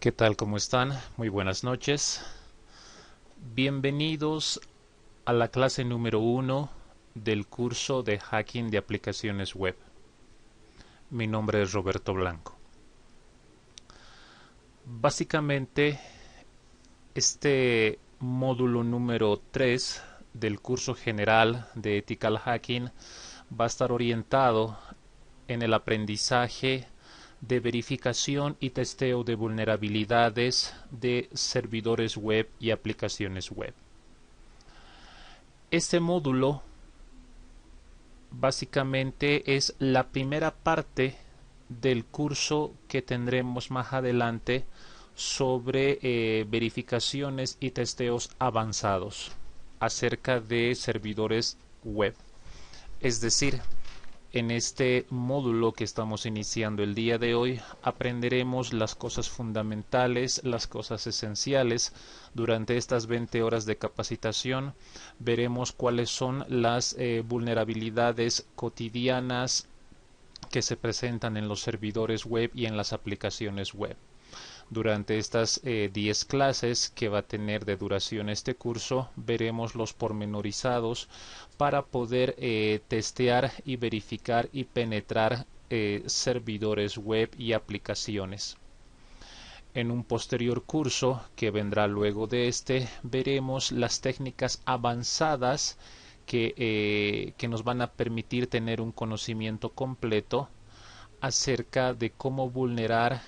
¿Qué tal? ¿Cómo están? Muy buenas noches. Bienvenidos a la clase número 1 del curso de Hacking de Aplicaciones Web. Mi nombre es Roberto Blanco. Básicamente, este módulo número 3 del curso general de Ethical Hacking va a estar orientado en el aprendizaje de verificación y testeo de vulnerabilidades de servidores web y aplicaciones web. Este módulo básicamente es la primera parte del curso que tendremos más adelante sobre verificaciones y testeos avanzados acerca de servidores web. Es decir, en este módulo que estamos iniciando el día de hoy aprenderemos las cosas fundamentales, las cosas esenciales. Durante estas 20 horas de capacitación veremos cuáles son las vulnerabilidades cotidianas que se presentan en los servidores web y en las aplicaciones web. Durante estas 10 clases que va a tener de duración este curso, veremos los pormenorizados para poder testear y verificar y penetrar servidores web y aplicaciones. En un posterior curso que vendrá luego de este, veremos las técnicas avanzadas que nos van a permitir tener un conocimiento completo acerca de cómo vulnerar,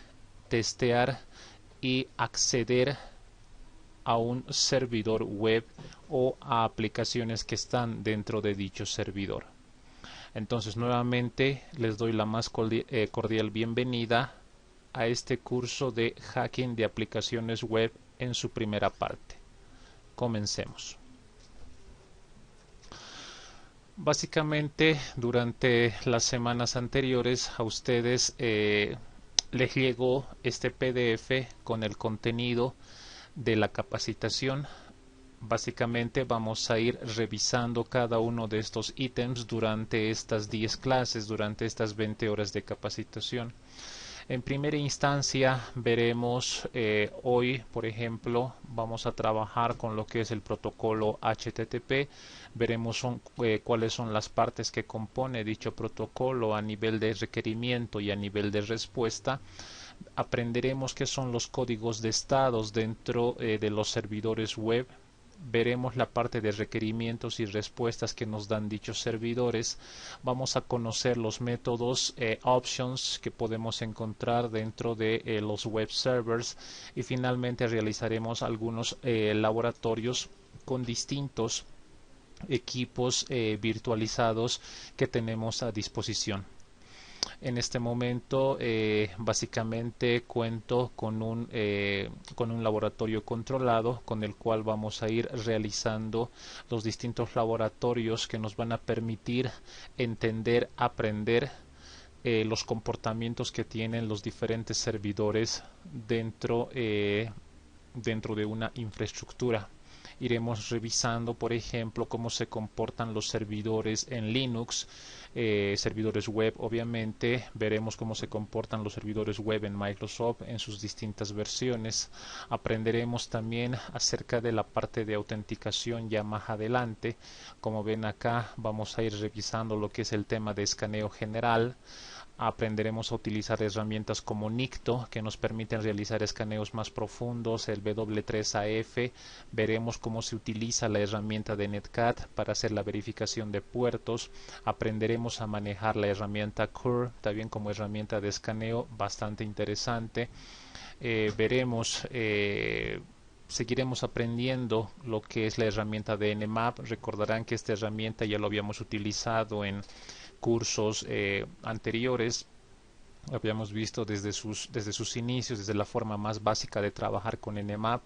testear y acceder a un servidor web o a aplicaciones que están dentro de dicho servidor. Entonces, nuevamente les doy la más cordial bienvenida a este curso de hacking de aplicaciones web en su primera parte. Comencemos. Básicamente, durante las semanas anteriores a ustedes les llegó este PDF con el contenido de la capacitación. Básicamente vamos a ir revisando cada uno de estos ítems durante estas 10 clases, durante estas 20 horas de capacitación. En primera instancia veremos hoy, por ejemplo, vamos a trabajar con lo que es el protocolo HTTP. Veremos cuáles son las partes que compone dicho protocolo a nivel de requerimiento y a nivel de respuesta. Aprenderemos qué son los códigos de estados dentro de los servidores web. Veremos la parte de requerimientos y respuestas que nos dan dichos servidores. Vamos a conocer los métodos options que podemos encontrar dentro de los web servers y finalmente realizaremos algunos laboratorios con distintos equipos virtualizados que tenemos a disposición. En este momento básicamente cuento con un laboratorio controlado con el cual vamos a ir realizando los distintos laboratorios que nos van a permitir entender, aprender los comportamientos que tienen los diferentes servidores dentro de una infraestructura. Iremos revisando, por ejemplo, cómo se comportan los servidores en Linux, servidores web, obviamente. Veremos cómo se comportan los servidores web en Microsoft en sus distintas versiones. Aprenderemos también acerca de la parte de autenticación ya más adelante. Como ven acá, vamos a ir revisando lo que es el tema de escaneo general. Aprenderemos a utilizar herramientas como Nikto que nos permiten realizar escaneos más profundos, el W3AF. Veremos cómo se utiliza la herramienta de Netcat para hacer la verificación de puertos. Aprenderemos a manejar la herramienta Curl también como herramienta de escaneo, bastante interesante. Seguiremos aprendiendo lo que es la herramienta de Nmap. Recordarán que esta herramienta ya lo habíamos utilizado en cursos anteriores. Habíamos visto desde sus inicios, desde la forma más básica de trabajar con Nmap,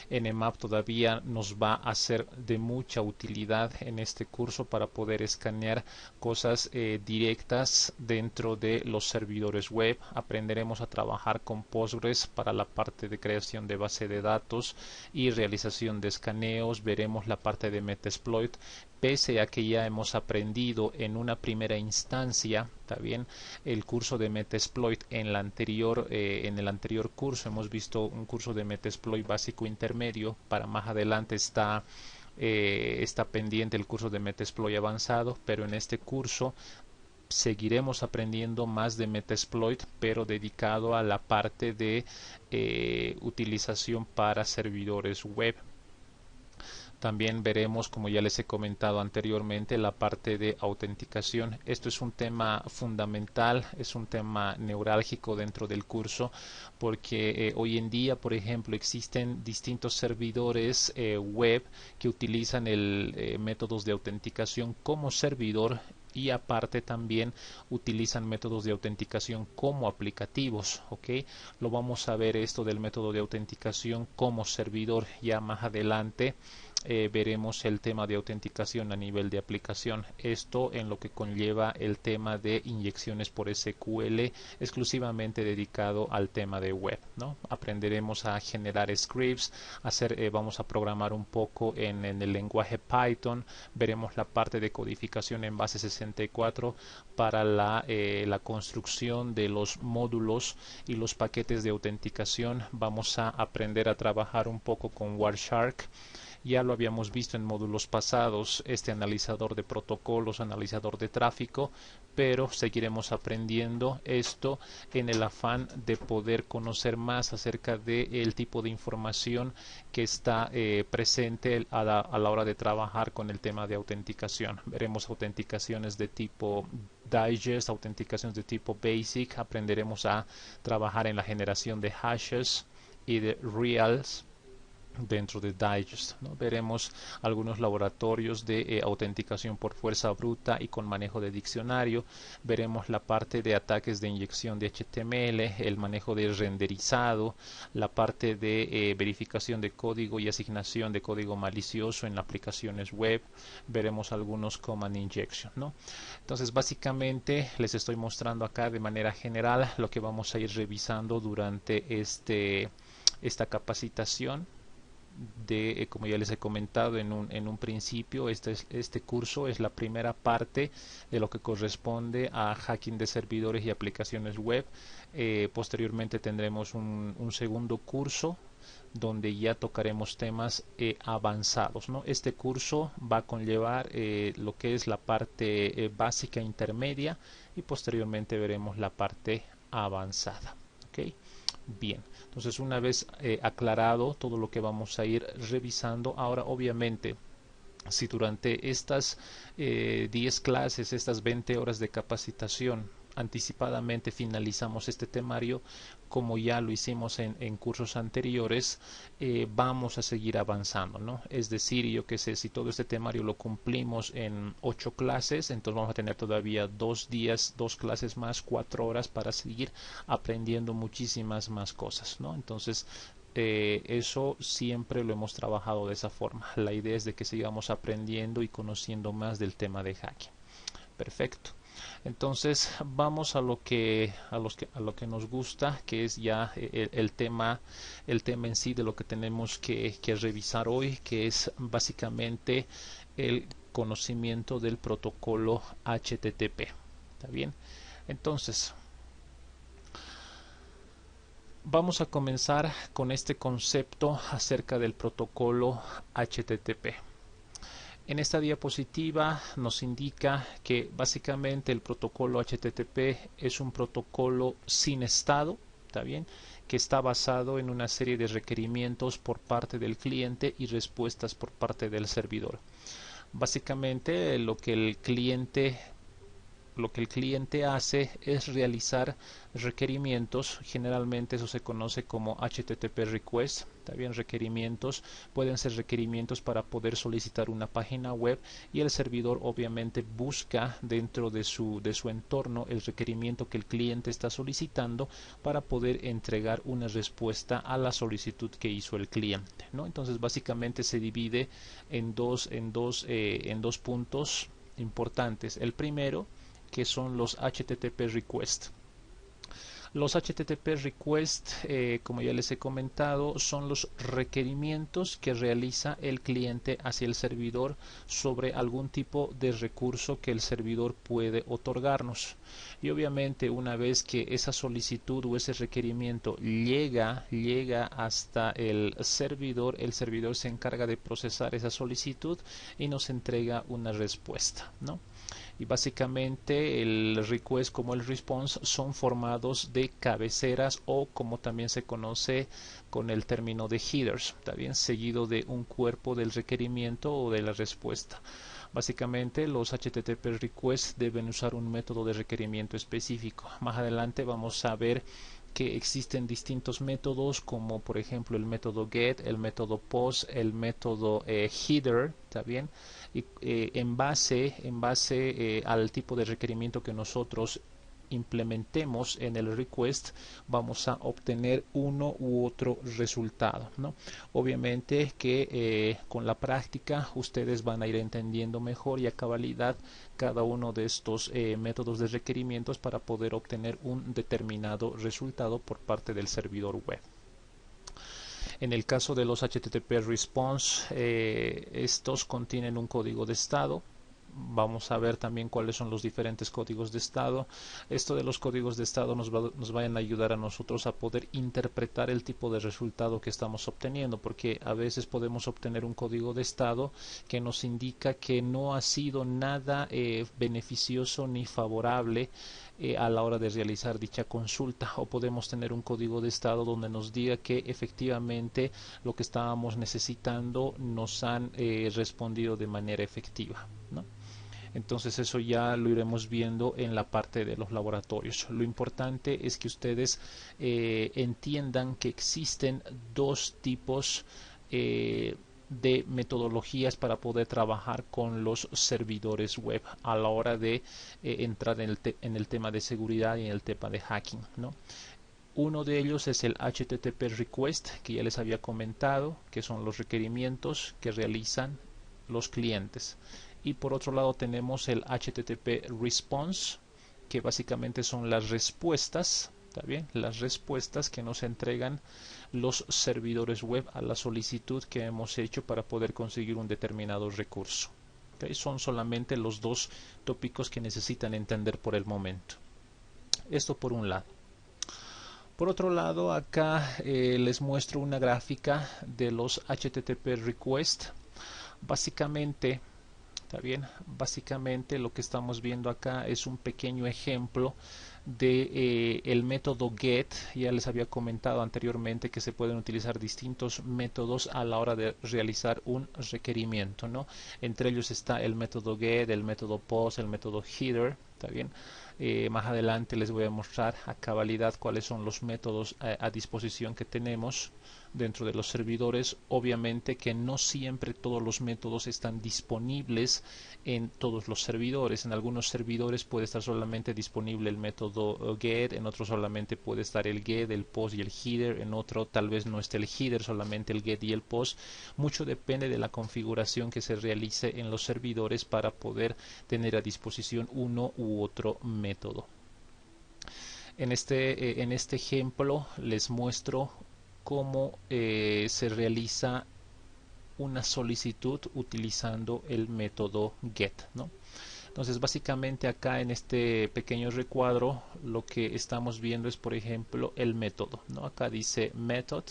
Nmap todavía nos va a ser de mucha utilidad en este curso para poder escanear cosas directas dentro de los servidores web. Aprenderemos a trabajar con Postgres para la parte de creación de base de datos y realización de escaneos. Veremos la parte de Metasploit, pese a que ya hemos aprendido en una primera instancia, está bien, el curso de Metasploit en el anterior curso hemos visto un curso de Metasploit básico intermedio. Para más adelante está pendiente el curso de Metasploit avanzado, pero en este curso seguiremos aprendiendo más de Metasploit, pero dedicado a la parte de utilización para servidores web. También veremos, como ya les he comentado anteriormente, la parte de autenticación. Esto es un tema fundamental, es un tema neurálgico dentro del curso, porque hoy en día, por ejemplo, existen distintos servidores web que utilizan métodos de autenticación como servidor, y aparte también utilizan métodos de autenticación como aplicativos. ¿Ok? Lo vamos a ver esto del método de autenticación como servidor ya más adelante. Veremos el tema de autenticación a nivel de aplicación, esto en lo que conlleva el tema de inyecciones por SQL exclusivamente dedicado al tema de web, ¿no? Aprenderemos a generar scripts, vamos a programar un poco en el lenguaje Python. Veremos la parte de codificación en base 64 para la construcción de los módulos y los paquetes de autenticación. Vamos a aprender a trabajar un poco con Wireshark. Ya lo habíamos visto en módulos pasados, este analizador de protocolos, analizador de tráfico, pero seguiremos aprendiendo esto en el afán de poder conocer más acerca del tipo de información que está presente a la hora de trabajar con el tema de autenticación. Veremos autenticaciones de tipo Digest, autenticaciones de tipo Basic. Aprenderemos a trabajar en la generación de hashes y de reals dentro de Digest, ¿no? Veremos algunos laboratorios de autenticación por fuerza bruta y con manejo de diccionario. Veremos la parte de ataques de inyección de HTML, el manejo de renderizado, la parte de verificación de código y asignación de código malicioso en aplicaciones web. Veremos algunos command injection, ¿no? Entonces, básicamente les estoy mostrando acá de manera general lo que vamos a ir revisando durante esta capacitación. Como ya les he comentado en un principio, este curso es la primera parte de lo que corresponde a hacking de servidores y aplicaciones web. Posteriormente tendremos un segundo curso donde ya tocaremos temas avanzados, ¿no? Este curso va a conllevar lo que es la parte básica intermedia, y posteriormente veremos la parte avanzada. ¿Ok? Bien, entonces una vez aclarado todo lo que vamos a ir revisando, ahora obviamente si durante estas 10 clases, estas 20 horas de capacitación, anticipadamente finalizamos este temario, como ya lo hicimos en cursos anteriores, vamos a seguir avanzando, ¿no? Es decir, yo que sé, si todo este temario lo cumplimos en 8 clases, entonces vamos a tener todavía 2 días, 2 clases más, 4 horas para seguir aprendiendo muchísimas más cosas, ¿no? Entonces, eso siempre lo hemos trabajado de esa forma. La idea es de que sigamos aprendiendo y conociendo más del tema de hacking. Perfecto. Entonces vamos a lo que nos gusta, que es ya el tema en sí de lo que tenemos que revisar hoy, que es básicamente el conocimiento del protocolo HTTP. ¿Está bien? Entonces vamos a comenzar con este concepto acerca del protocolo HTTP. En esta diapositiva nos indica que básicamente el protocolo HTTP es un protocolo sin estado, ¿está bien?, que está basado en una serie de requerimientos por parte del cliente y respuestas por parte del servidor. Básicamente lo que el cliente lo que el cliente hace es realizar requerimientos. Generalmente eso se conoce como HTTP request. También requerimientos pueden ser requerimientos para poder solicitar una página web, y el servidor obviamente busca dentro de su entorno el requerimiento que el cliente está solicitando para poder entregar una respuesta a la solicitud que hizo el cliente, ¿no? Entonces básicamente se divide en dos puntos importantes. El primero, que son los HTTP request. Los HTTP request, como ya les he comentado, son los requerimientos que realiza el cliente hacia el servidor sobre algún tipo de recurso que el servidor puede otorgarnos. Y obviamente una vez que esa solicitud o ese requerimiento llega hasta el servidor se encarga de procesar esa solicitud y nos entrega una respuesta, ¿no? Y básicamente el request como el response son formados de cabeceras, o como también se conoce con el término de headers, también seguido de un cuerpo del requerimiento o de la respuesta. Básicamente los HTTP requests deben usar un método de requerimiento específico. Más adelante vamos a ver que existen distintos métodos, como por ejemplo el método get, el método post, el método header, ¿está bien? Y en base al tipo de requerimiento que nosotros implementemos en el request, vamos a obtener uno u otro resultado, ¿no? Obviamente que con la práctica ustedes van a ir entendiendo mejor y a cabalidad cada uno de estos métodos de requerimientos para poder obtener un determinado resultado por parte del servidor web. En el caso de los HTTP response, estos contienen un código de estado. Vamos a ver también cuáles son los diferentes códigos de estado. Esto de los códigos de estado nos van a ayudar a nosotros a poder interpretar el tipo de resultado que estamos obteniendo, porque a veces podemos obtener un código de estado que nos indica que no ha sido nada beneficioso ni favorable a la hora de realizar dicha consulta, o podemos tener un código de estado donde nos diga que efectivamente lo que estábamos necesitando nos han respondido de manera efectiva, ¿no? Entonces eso ya lo iremos viendo en la parte de los laboratorios. Lo importante es que ustedes entiendan que existen dos tipos de metodologías para poder trabajar con los servidores web a la hora de entrar en el tema de seguridad y en el tema de hacking, ¿no? Uno de ellos es el HTTP request, que ya les había comentado, que son los requerimientos que realizan los clientes. Y por otro lado tenemos el HTTP response, que básicamente son las respuestas, ¿está bien? Las respuestas que nos entregan los servidores web a la solicitud que hemos hecho para poder conseguir un determinado recurso. ¿Okay? Son solamente los dos tópicos que necesitan entender por el momento. Esto por un lado. Por otro lado, acá les muestro una gráfica de los HTTP request. Básicamente, ¿está bien? Básicamente lo que estamos viendo acá es un pequeño ejemplo de el método get. Ya les había comentado anteriormente que se pueden utilizar distintos métodos a la hora de realizar un requerimiento, ¿no? Entre ellos está el método get, el método post, el método header, ¿está bien? Más adelante les voy a mostrar a cabalidad cuáles son los métodos a disposición que tenemos dentro de los servidores. Obviamente que no siempre todos los métodos están disponibles en todos los servidores. En algunos servidores puede estar solamente disponible el método get, en otros solamente puede estar el get, el post y el header, en otro tal vez no esté el header, solamente el get y el post. Mucho depende de la configuración que se realice en los servidores para poder tener a disposición uno u otro método. En este ejemplo les muestro cómo se realiza una solicitud utilizando el método get, ¿no? Entonces básicamente acá en este pequeño recuadro lo que estamos viendo es, por ejemplo, el método, ¿no? Acá dice method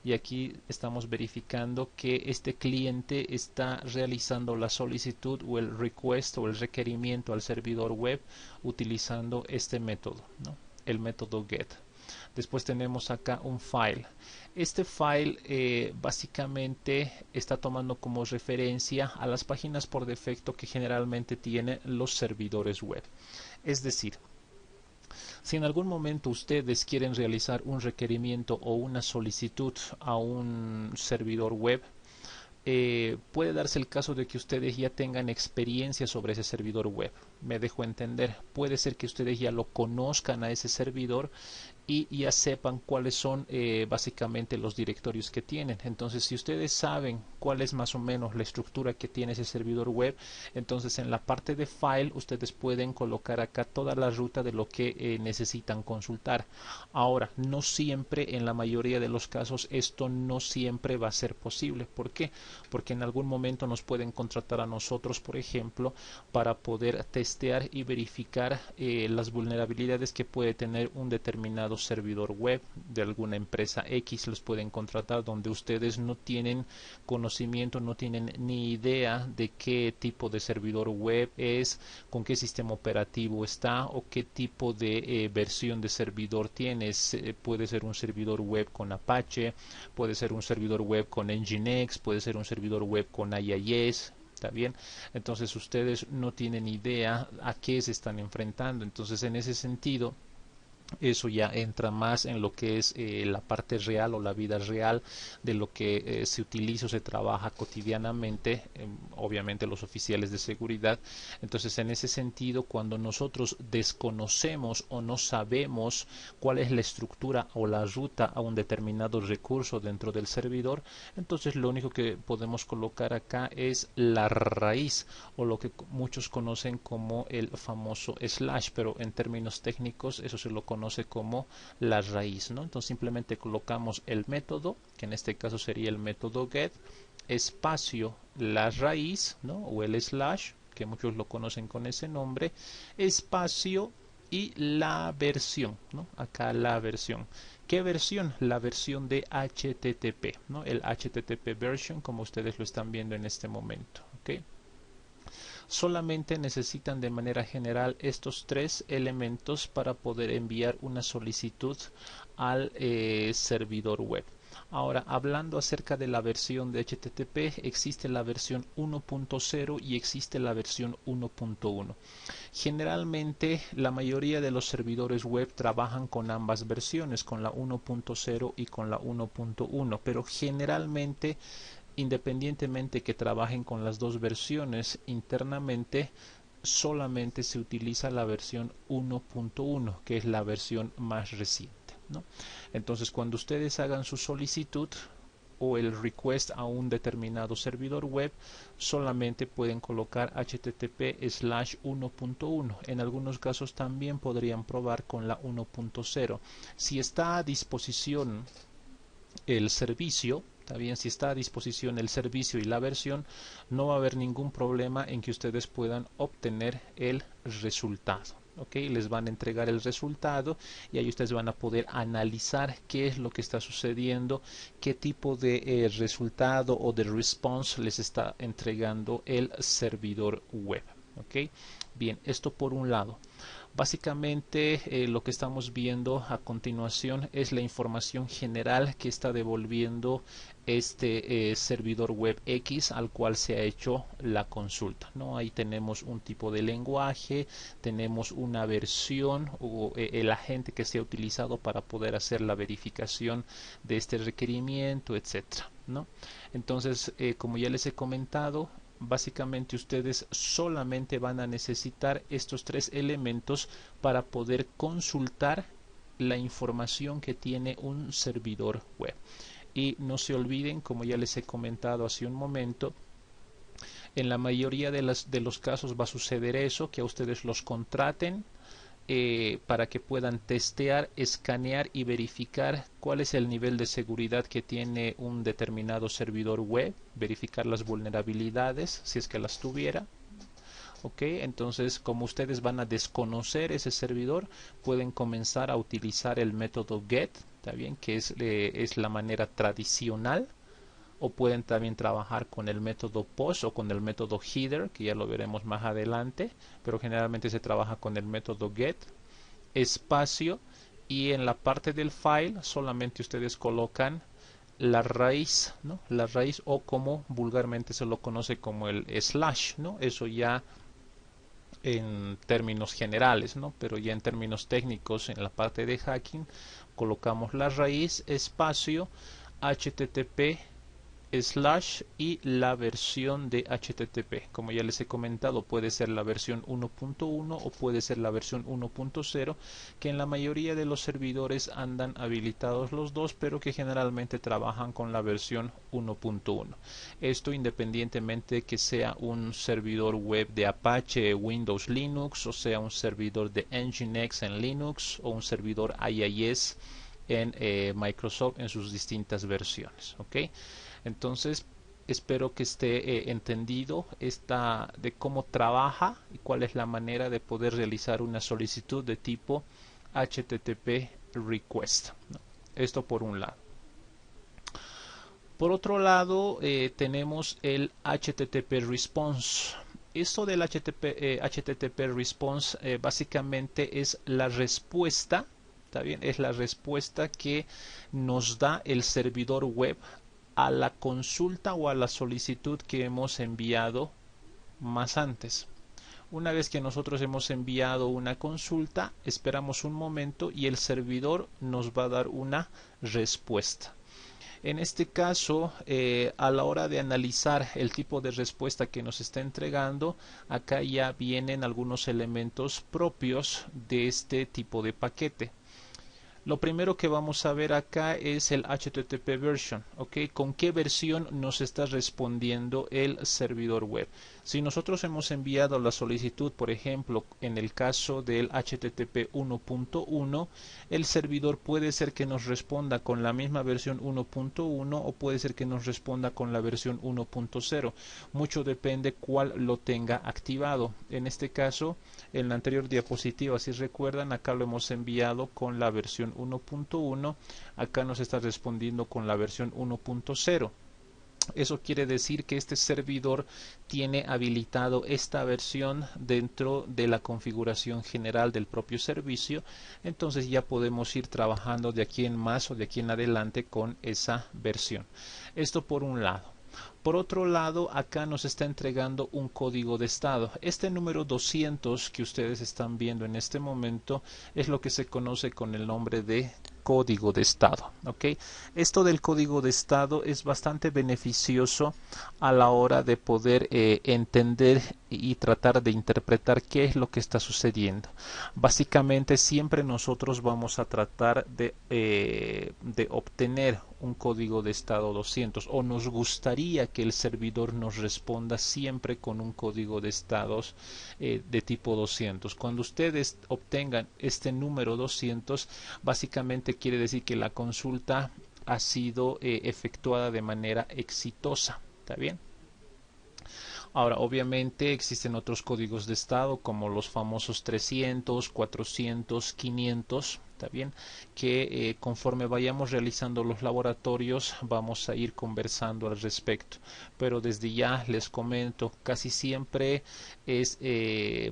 y aquí estamos verificando que este cliente está realizando la solicitud o el request o el requerimiento al servidor web utilizando este método, ¿no? El método get. Después tenemos acá un file. Este file básicamente está tomando como referencia a las páginas por defecto que generalmente tienen los servidores web. Es decir, si en algún momento ustedes quieren realizar un requerimiento o una solicitud a un servidor web, puede darse el caso de que ustedes ya tengan experiencia sobre ese servidor web. Me dejo entender, puede ser que ustedes ya lo conozcan a ese servidor y ya sepan cuáles son básicamente los directorios que tienen. Entonces, si ustedes saben cuál es más o menos la estructura que tiene ese servidor web, entonces en la parte de file ustedes pueden colocar acá toda la ruta de lo que necesitan consultar. Ahora, no siempre, en la mayoría de los casos, esto no siempre va a ser posible. ¿Por qué? Porque en algún momento nos pueden contratar a nosotros, por ejemplo, para poder testear y verificar las vulnerabilidades que puede tener un determinado servidor web de alguna empresa X. Los pueden contratar donde ustedes no tienen conocimiento, no tienen ni idea de qué tipo de servidor web es, con qué sistema operativo está o qué tipo de versión de servidor tienes. Puede ser un servidor web con Apache, puede ser un servidor web con Nginx, puede ser un servidor web con IIS. ¿Está bien? Entonces ustedes no tienen idea a qué se están enfrentando. Entonces, en ese sentido, eso ya entra más en lo que es la parte real o la vida real de lo que se utiliza o se trabaja cotidianamente, obviamente los oficiales de seguridad. Entonces, en ese sentido, cuando nosotros desconocemos o no sabemos cuál es la estructura o la ruta a un determinado recurso dentro del servidor, entonces lo único que podemos colocar acá es la raíz, o lo que muchos conocen como el famoso slash, pero en términos técnicos eso se lo conoce como la raíz, ¿no? Entonces simplemente colocamos el método, que en este caso sería el método get, espacio la raíz, ¿no? O el slash, que muchos lo conocen con ese nombre, espacio y la versión, ¿no? Acá la versión. ¿Qué versión? La versión de HTTP, ¿no? El HTTP version, como ustedes lo están viendo en este momento, ¿ok? Solamente necesitan de manera general estos tres elementos para poder enviar una solicitud al servidor web. Ahora, hablando acerca de la versión de HTTP, existe la versión 1.0 y existe la versión 1.1. Generalmente, la mayoría de los servidores web trabajan con ambas versiones, con la 1.0 y con la 1.1, pero generalmente, independientemente que trabajen con las dos versiones internamente, solamente se utiliza la versión 1.1, que es la versión más reciente, ¿no? Entonces, cuando ustedes hagan su solicitud o el request a un determinado servidor web, solamente pueden colocar http/1.1. En algunos casos también podrían probar con la 1.0. Si está a disposición el servicio, está bien, si está a disposición el servicio y la versión, no va a haber ningún problema en que ustedes puedan obtener el resultado. ¿Ok? Les van a entregar el resultado y ahí ustedes van a poder analizar qué es lo que está sucediendo, qué tipo de resultado o de response les está entregando el servidor web. ¿Ok? Bien, esto por un lado. Básicamente lo que estamos viendo a continuación es la información general que está devolviendo este servidor web X al cual se ha hecho la consulta, ¿no? Ahí tenemos un tipo de lenguaje, tenemos una versión o el agente que se ha utilizado para poder hacer la verificación de este requerimiento, etcétera, ¿no? Entonces, como ya les he comentado, básicamente ustedes solamente van a necesitar estos tres elementos para poder consultar la información que tiene un servidor web. Y no se olviden, como ya les he comentado hace un momento, en la mayoría de los casos va a suceder eso, que a ustedes los contraten para que puedan testear, escanear y verificar cuál es el nivel de seguridad que tiene un determinado servidor web, verificar las vulnerabilidades si es que las tuviera. Ok, entonces como ustedes van a desconocer ese servidor, pueden comenzar a utilizar el método get, ¿está bien? Que es la manera tradicional, o pueden también trabajar con el método post o con el método header, que ya lo veremos más adelante, pero generalmente se trabaja con el método get, espacio y en la parte del file solamente ustedes colocan la raíz, ¿no? La raíz, o como vulgarmente se lo conoce como el slash, ¿no? Eso ya en términos generales, ¿no? Pero ya en términos técnicos, en la parte de hacking, colocamos la raíz, espacio, http slash y la versión de HTTP. Como ya les he comentado, puede ser la versión 1.1 o puede ser la versión 1.0, que en la mayoría de los servidores andan habilitados los dos, pero que generalmente trabajan con la versión 1.1. Esto independientemente de que sea un servidor web de Apache, Windows, Linux, o sea un servidor de Nginx en Linux o un servidor IIS en Microsoft en sus distintas versiones. ¿Ok? Entonces, espero que esté entendido de cómo trabaja y cuál es la manera de poder realizar una solicitud de tipo HTTP request, ¿no? Esto por un lado. Por otro lado, tenemos el HTTP response. Esto del HTTP response básicamente es la respuesta, ¿está bien? Es la respuesta que nos da el servidor web a la consulta o a la solicitud que hemos enviado más antes. Una vez que nosotros hemos enviado una consulta, esperamos un momento y el servidor nos va a dar una respuesta. En este caso, a la hora de analizar el tipo de respuesta que nos está entregando, acá ya vienen algunos elementos propios de este tipo de paquete. Lo primero que vamos a ver acá es el HTTP version, ¿ok? ¿Con qué versión nos está respondiendo el servidor web? Si nosotros hemos enviado la solicitud, por ejemplo, en el caso del HTTP 1.1, el servidor puede ser que nos responda con la misma versión 1.1 o puede ser que nos responda con la versión 1.0. Mucho depende cuál lo tenga activado. En este caso, en la anterior diapositiva, si recuerdan, acá lo hemos enviado con la versión 1.1, acá nos está respondiendo con la versión 1.0. Eso quiere decir que este servidor tiene habilitado esta versión dentro de la configuración general del propio servicio. Entonces ya podemos ir trabajando de aquí en más o de aquí en adelante con esa versión. Esto por un lado. Por otro lado, acá nos está entregando un código de estado. Este número 200 que ustedes están viendo en este momento es lo que se conoce con el nombre de código de estado. ¿Ok? Esto del código de estado es bastante beneficioso a la hora de poder entender y tratar de interpretar qué es lo que está sucediendo. Básicamente siempre nosotros vamos a tratar de obtener un código de estado 200, o nos gustaría que el servidor nos responda siempre con un código de estados de tipo 200. Cuando ustedes obtengan este número 200, básicamente quiere decir que la consulta ha sido efectuada de manera exitosa. ¿Está bien? Ahora, obviamente existen otros códigos de estado como los famosos 300, 400, 500, ¿está bien? Que conforme vayamos realizando los laboratorios vamos a ir conversando al respecto. Pero desde ya les comento, casi siempre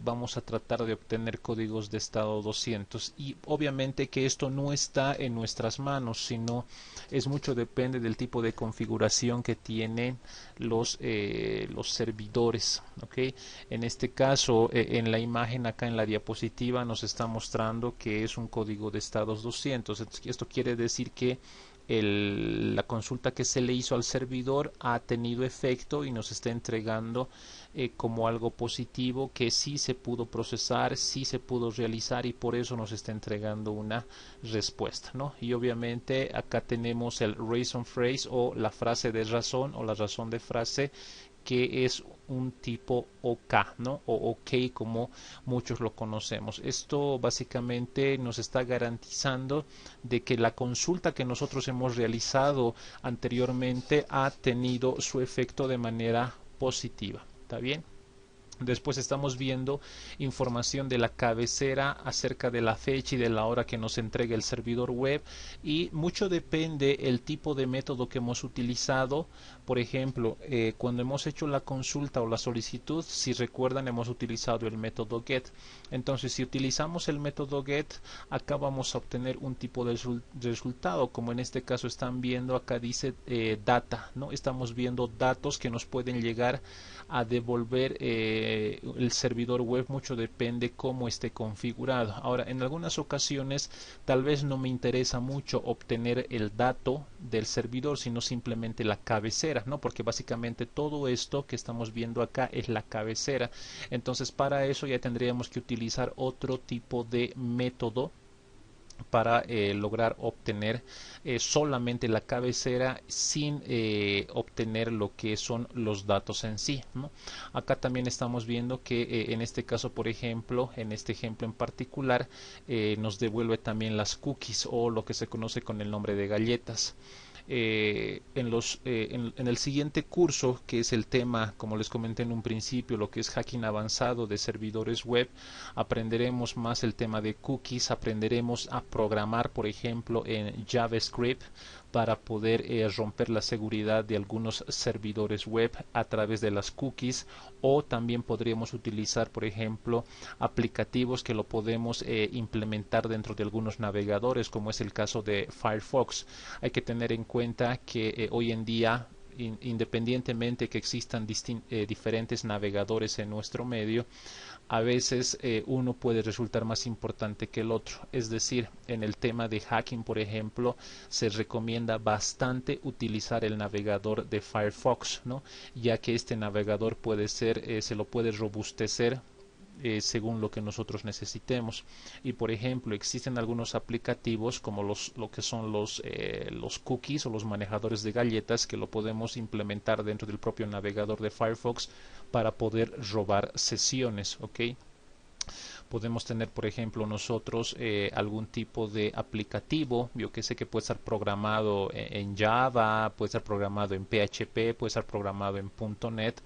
vamos a tratar de obtener códigos de estado 200, y obviamente que esto no está en nuestras manos, sino es mucho depende del tipo de configuración que tienen los servidores. ¿Okay? En este caso, en la imagen acá en la diapositiva nos está mostrando que es un código de estados 200. Esto quiere decir que la consulta que se le hizo al servidor ha tenido efecto y nos está entregando como algo positivo, que sí se pudo procesar, sí se pudo realizar, y por eso nos está entregando una respuesta, ¿no? Y obviamente acá tenemos el reason phrase, o la frase de razón, o la razón de frase, que es un tipo OK, ¿no? O OK, como muchos lo conocemos. Esto básicamente nos está garantizando de que la consulta que nosotros hemos realizado anteriormente ha tenido su efecto de manera positiva. ¿Está bien? Después estamos viendo información de la cabecera acerca de la fecha y de la hora que nos entrega el servidor web, y mucho depende el tipo de método que hemos utilizado. Por ejemplo, cuando hemos hecho la consulta o la solicitud, si recuerdan, hemos utilizado el método get. Entonces, si utilizamos el método get, acá vamos a obtener un tipo de resultado, como en este caso están viendo, acá dice data, ¿no? Estamos viendo datos que nos pueden llegar a devolver el servidor web. Mucho depende cómo esté configurado. Ahora, en algunas ocasiones tal vez no me interesa mucho obtener el dato del servidor, sino simplemente la cabecera, ¿no? Porque básicamente todo esto que estamos viendo acá es la cabecera. Entonces, para eso ya tendríamos que utilizar otro tipo de método para lograr obtener solamente la cabecera sin obtener lo que son los datos en sí, ¿no? Acá también estamos viendo que en este caso, por ejemplo, en este ejemplo en particular, nos devuelve también las cookies, o lo que se conoce con el nombre de galletas. En el siguiente curso, que es el tema, como les comenté en un principio, lo que es hacking avanzado de servidores web, aprenderemos más el tema de cookies, aprenderemos a programar, por ejemplo, en JavaScript para poder romper la seguridad de algunos servidores web a través de las cookies, o también podríamos utilizar, por ejemplo, aplicativos que lo podemos implementar dentro de algunos navegadores, como es el caso de Firefox. Hay que tener en cuenta que hoy en día, independientemente que existan diferentes navegadores en nuestro medio, a veces uno puede resultar más importante que el otro. Es decir, en el tema de hacking, por ejemplo, se recomienda bastante utilizar el navegador de Firefox, ¿no? Ya que este navegador puede ser, se lo puede robustecer según lo que nosotros necesitemos. Y por ejemplo, existen algunos aplicativos como lo que son los cookies o los manejadores de galletas, que lo podemos implementar dentro del propio navegador de Firefox para poder robar sesiones, ¿ok? Podemos tener, por ejemplo, nosotros algún tipo de aplicativo, yo que sé, que puede estar programado en Java, puede estar programado en PHP, puede estar programado en .NET,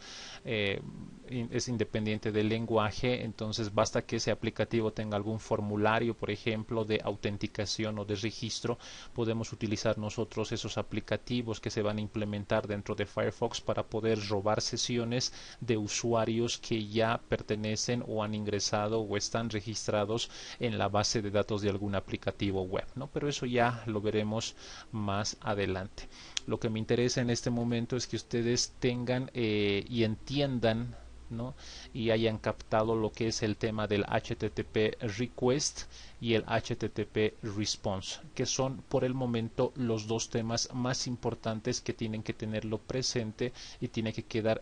es independiente del lenguaje. Entonces basta que ese aplicativo tenga algún formulario, por ejemplo, de autenticación o de registro. Podemos utilizar nosotros esos aplicativos que se van a implementar dentro de Firefox para poder robar sesiones de usuarios que ya pertenecen o han ingresado o están registrados en la base de datos de algún aplicativo web, ¿no? Pero eso ya lo veremos más adelante. Lo que me interesa en este momento es que ustedes tengan y entiendan, ¿no? Y hayan captado lo que es el tema del HTTP request y el HTTP response, que son por el momento los dos temas más importantes que tienen que tenerlo presente y tiene que quedar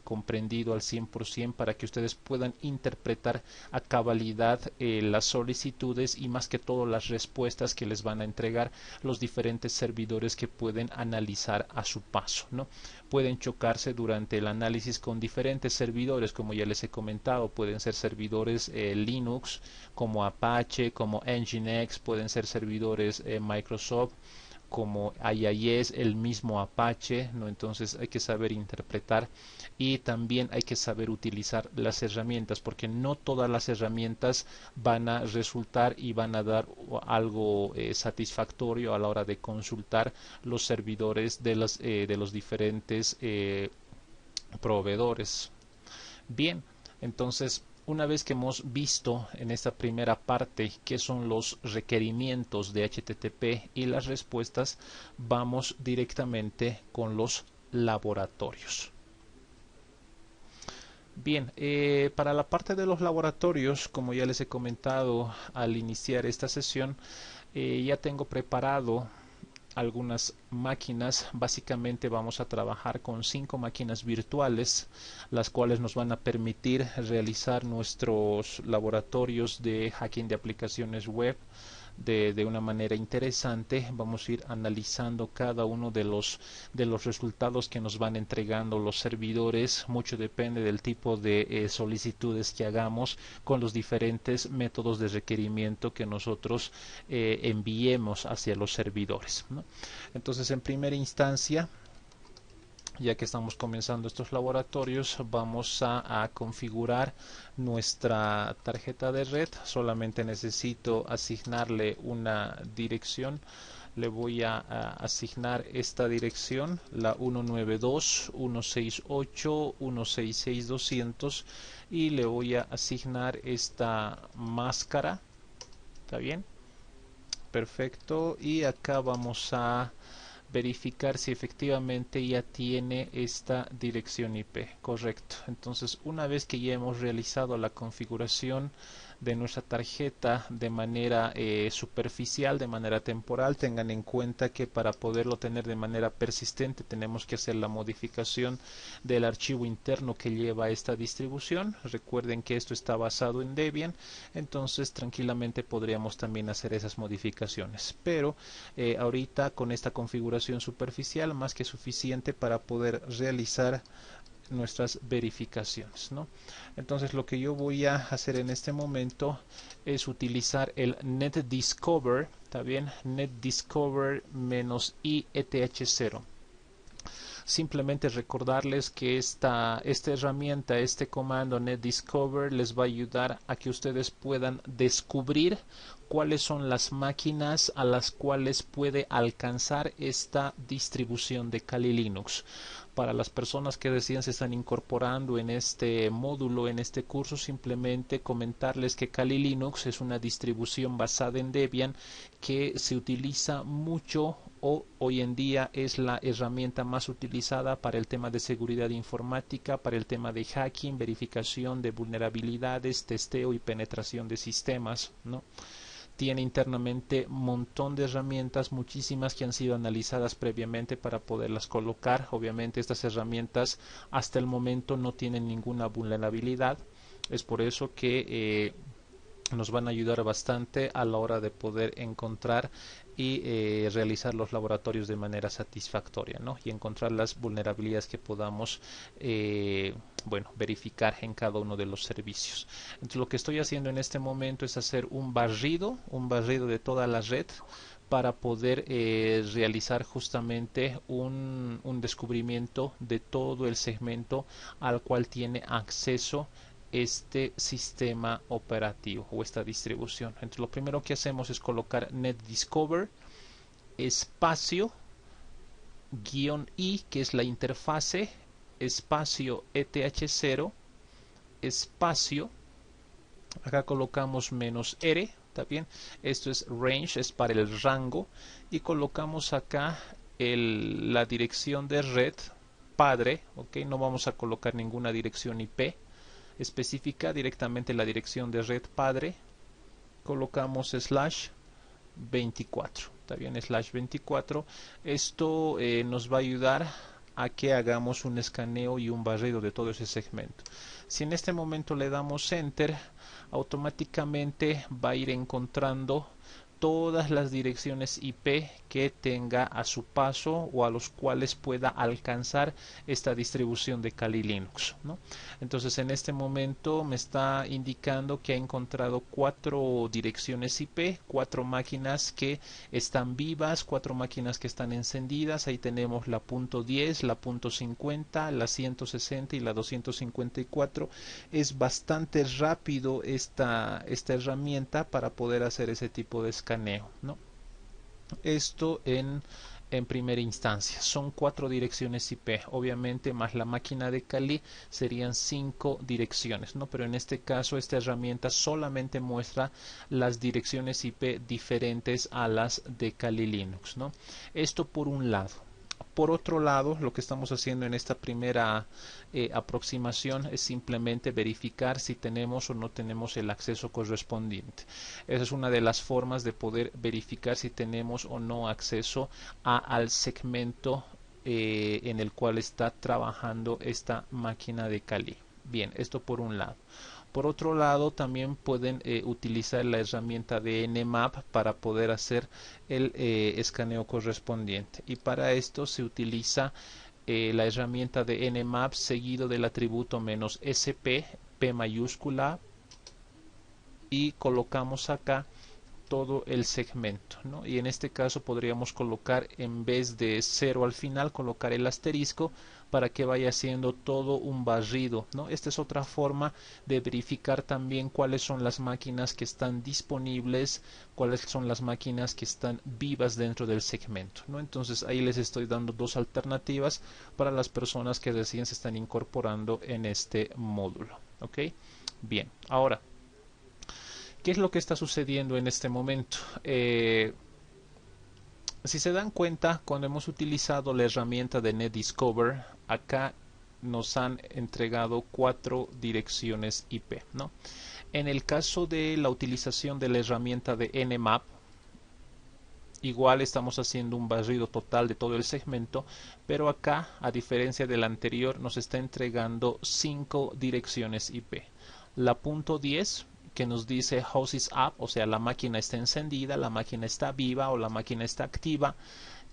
comprendido al 100% para que ustedes puedan interpretar a cabalidad las solicitudes y más que todo las respuestas que les van a entregar los diferentes servidores que pueden analizar a su paso, ¿no? Pueden chocarse durante el análisis con diferentes servidores, como ya les he comentado. Pueden ser servidores Linux como Apache, como Nginx, pueden ser servidores Microsoft como IIS, el mismo Apache, ¿no? Entonces hay que saber interpretar y también hay que saber utilizar las herramientas, porque no todas las herramientas van a resultar y van a dar algo satisfactorio a la hora de consultar los servidores de los diferentes proveedores. Bien, entonces, una vez que hemos visto en esta primera parte qué son los requerimientos de HTTP y las respuestas, vamos directamente con los laboratorios. Bien, para la parte de los laboratorios, como ya les he comentado al iniciar esta sesión, ya tengo preparado algunas máquinas. Básicamente vamos a trabajar con 5 máquinas virtuales, las cuales nos van a permitir realizar nuestros laboratorios de hacking de aplicaciones web de una manera interesante. Vamos a ir analizando cada uno de los resultados que nos van entregando los servidores. Mucho depende del tipo de solicitudes que hagamos con los diferentes métodos de requerimiento que nosotros enviemos hacia los servidores, ¿no? Entonces, en primera instancia, Ya que estamos comenzando estos laboratorios, vamos a configurar nuestra tarjeta de red. Solamente necesito asignarle una dirección. Le voy a asignar esta dirección, la 192.168.166.200, y le voy a asignar esta máscara. ¿Está bien? Perfecto. Y acá vamos a verificar si efectivamente ya tiene esta dirección IP. Correcto. Entonces, una vez que ya hemos realizado la configuración de nuestra tarjeta de manera superficial, de manera temporal, tengan en cuenta que para poderlo tener de manera persistente tenemos que hacer la modificación del archivo interno que lleva esta distribución. Recuerden que esto está basado en Debian, entonces tranquilamente podríamos también hacer esas modificaciones, pero ahorita con esta configuración superficial más que suficiente para poder realizar nuestras verificaciones, ¿no? Entonces lo que yo voy a hacer en este momento es utilizar el netdiscover, ¿está bien? Netdiscover -i eth0. Simplemente recordarles que esta herramienta, este comando netdiscover, les va a ayudar a que ustedes puedan descubrir cuáles son las máquinas a las cuales puede alcanzar esta distribución de Kali Linux. Para las personas que recién se están incorporando en este módulo, en este curso, simplemente comentarles que Kali Linux es una distribución basada en Debian que se utiliza mucho o hoy en día es la herramienta más utilizada para el tema de seguridad informática, para el tema de hacking, verificación de vulnerabilidades, testeo y penetración de sistemas, ¿no? Tiene internamente un montón de herramientas, muchísimas que han sido analizadas previamente para poderlas colocar. Obviamente estas herramientas hasta el momento no tienen ninguna vulnerabilidad. Es por eso que nos van a ayudar bastante a la hora de poder encontrar y realizar los laboratorios de manera satisfactoria, ¿no? Y encontrar las vulnerabilidades que podamos verificar en cada uno de los servicios. Entonces lo que estoy haciendo en este momento es hacer un barrido de toda la red para poder realizar justamente un descubrimiento de todo el segmento al cual tiene acceso este sistema operativo o esta distribución. Entonces lo primero que hacemos es colocar netdiscover espacio -i, que es la interfase, espacio eth0 espacio, acá colocamos -r, ¿está bien? Esto es range, es para el rango, y colocamos acá la dirección de red padre, ¿ok? No vamos a colocar ninguna dirección IP específica, directamente la dirección de red padre, colocamos /24, está bien, /24. Esto nos va a ayudar a que hagamos un escaneo y un barrido de todo ese segmento. Si en este momento le damos enter, automáticamente va a ir encontrando todas las direcciones IP que tenga a su paso o a los cuales pueda alcanzar esta distribución de Kali Linux, ¿no? Entonces en este momento me está indicando que ha encontrado 4 direcciones IP, 4 máquinas que están vivas, 4 máquinas que están encendidas. Ahí tenemos la .10, la .50, la 160 y la 254. Es bastante rápido esta herramienta para poder hacer ese tipo de escaneo, ¿no? Esto en primera instancia. Son 4 direcciones IP, obviamente más la máquina de Kali serían 5 direcciones, ¿no? Pero en este caso esta herramienta solamente muestra las direcciones IP diferentes a las de Kali Linux, ¿no? Esto por un lado. Por otro lado, lo que estamos haciendo en esta primera aproximación es simplemente verificar si tenemos o no tenemos el acceso correspondiente. Esa es una de las formas de poder verificar si tenemos o no acceso al segmento en el cual está trabajando esta máquina de Kali. Bien, esto por un lado. Por otro lado, también pueden utilizar la herramienta de Nmap para poder hacer el escaneo correspondiente. Y para esto se utiliza la herramienta de Nmap seguido del atributo -sp, p mayúscula, y colocamos acá todo el segmento, ¿no? Y en este caso podríamos colocar, en vez de 0 al final, colocar el asterisco para que vaya haciendo todo un barrido, ¿no? Esta es otra forma de verificar también cuáles son las máquinas que están disponibles, cuáles son las máquinas que están vivas dentro del segmento, ¿no? Entonces ahí les estoy dando dos alternativas para las personas que recién se están incorporando en este módulo, ¿ok? Bien, ahora, ¿qué es lo que está sucediendo en este momento? Si se dan cuenta, cuando hemos utilizado la herramienta de NetDiscover, acá nos han entregado 4 direcciones IP, ¿no? En el caso de la utilización de la herramienta de Nmap, igual estamos haciendo un barrido total de todo el segmento, pero acá, a diferencia del anterior, nos está entregando 5 direcciones IP. La punto 10, que nos dice host is up, o sea, la máquina está encendida, la máquina está viva o la máquina está activa.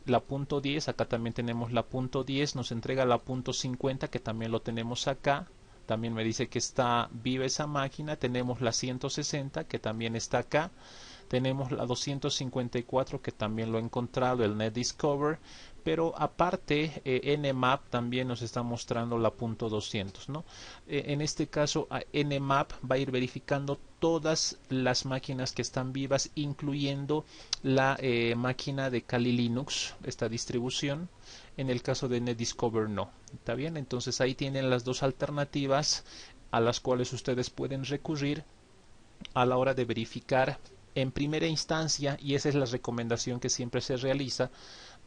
La punto 10, acá también tenemos la punto 10, nos entrega la punto 50, que también lo tenemos acá. También me dice que está viva esa máquina. Tenemos la 160, que también está acá. Tenemos la 254, que también lo he encontrado, el NetDiscover. Pero aparte, Nmap también nos está mostrando la punto 200, ¿no? En este caso, Nmap va a ir verificando todas las máquinas que están vivas, incluyendo la máquina de Kali Linux, esta distribución. En el caso de NetDiscover no. ¿Está bien? Entonces ahí tienen las dos alternativas a las cuales ustedes pueden recurrir a la hora de verificar en primera instancia, y esa es la recomendación que siempre se realiza.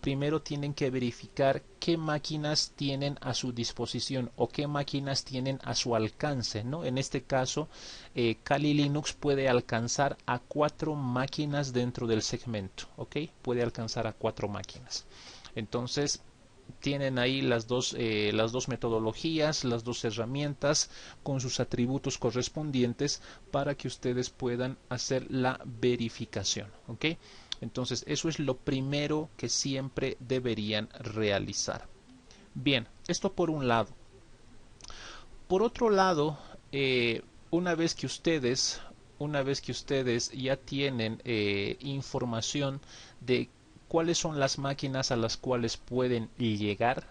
Primero tienen que verificar qué máquinas tienen a su disposición o qué máquinas tienen a su alcance, ¿no? En este caso, Kali Linux puede alcanzar a 4 máquinas dentro del segmento, ¿ok? Puede alcanzar a 4 máquinas. Entonces, tienen ahí las dos metodologías, las dos herramientas con sus atributos correspondientes para que ustedes puedan hacer la verificación, ¿ok? Entonces, eso es lo primero que siempre deberían realizar. Bien, esto por un lado. Por otro lado, una vez que ustedes ya tienen información de cuáles son las máquinas a las cuales pueden llegar,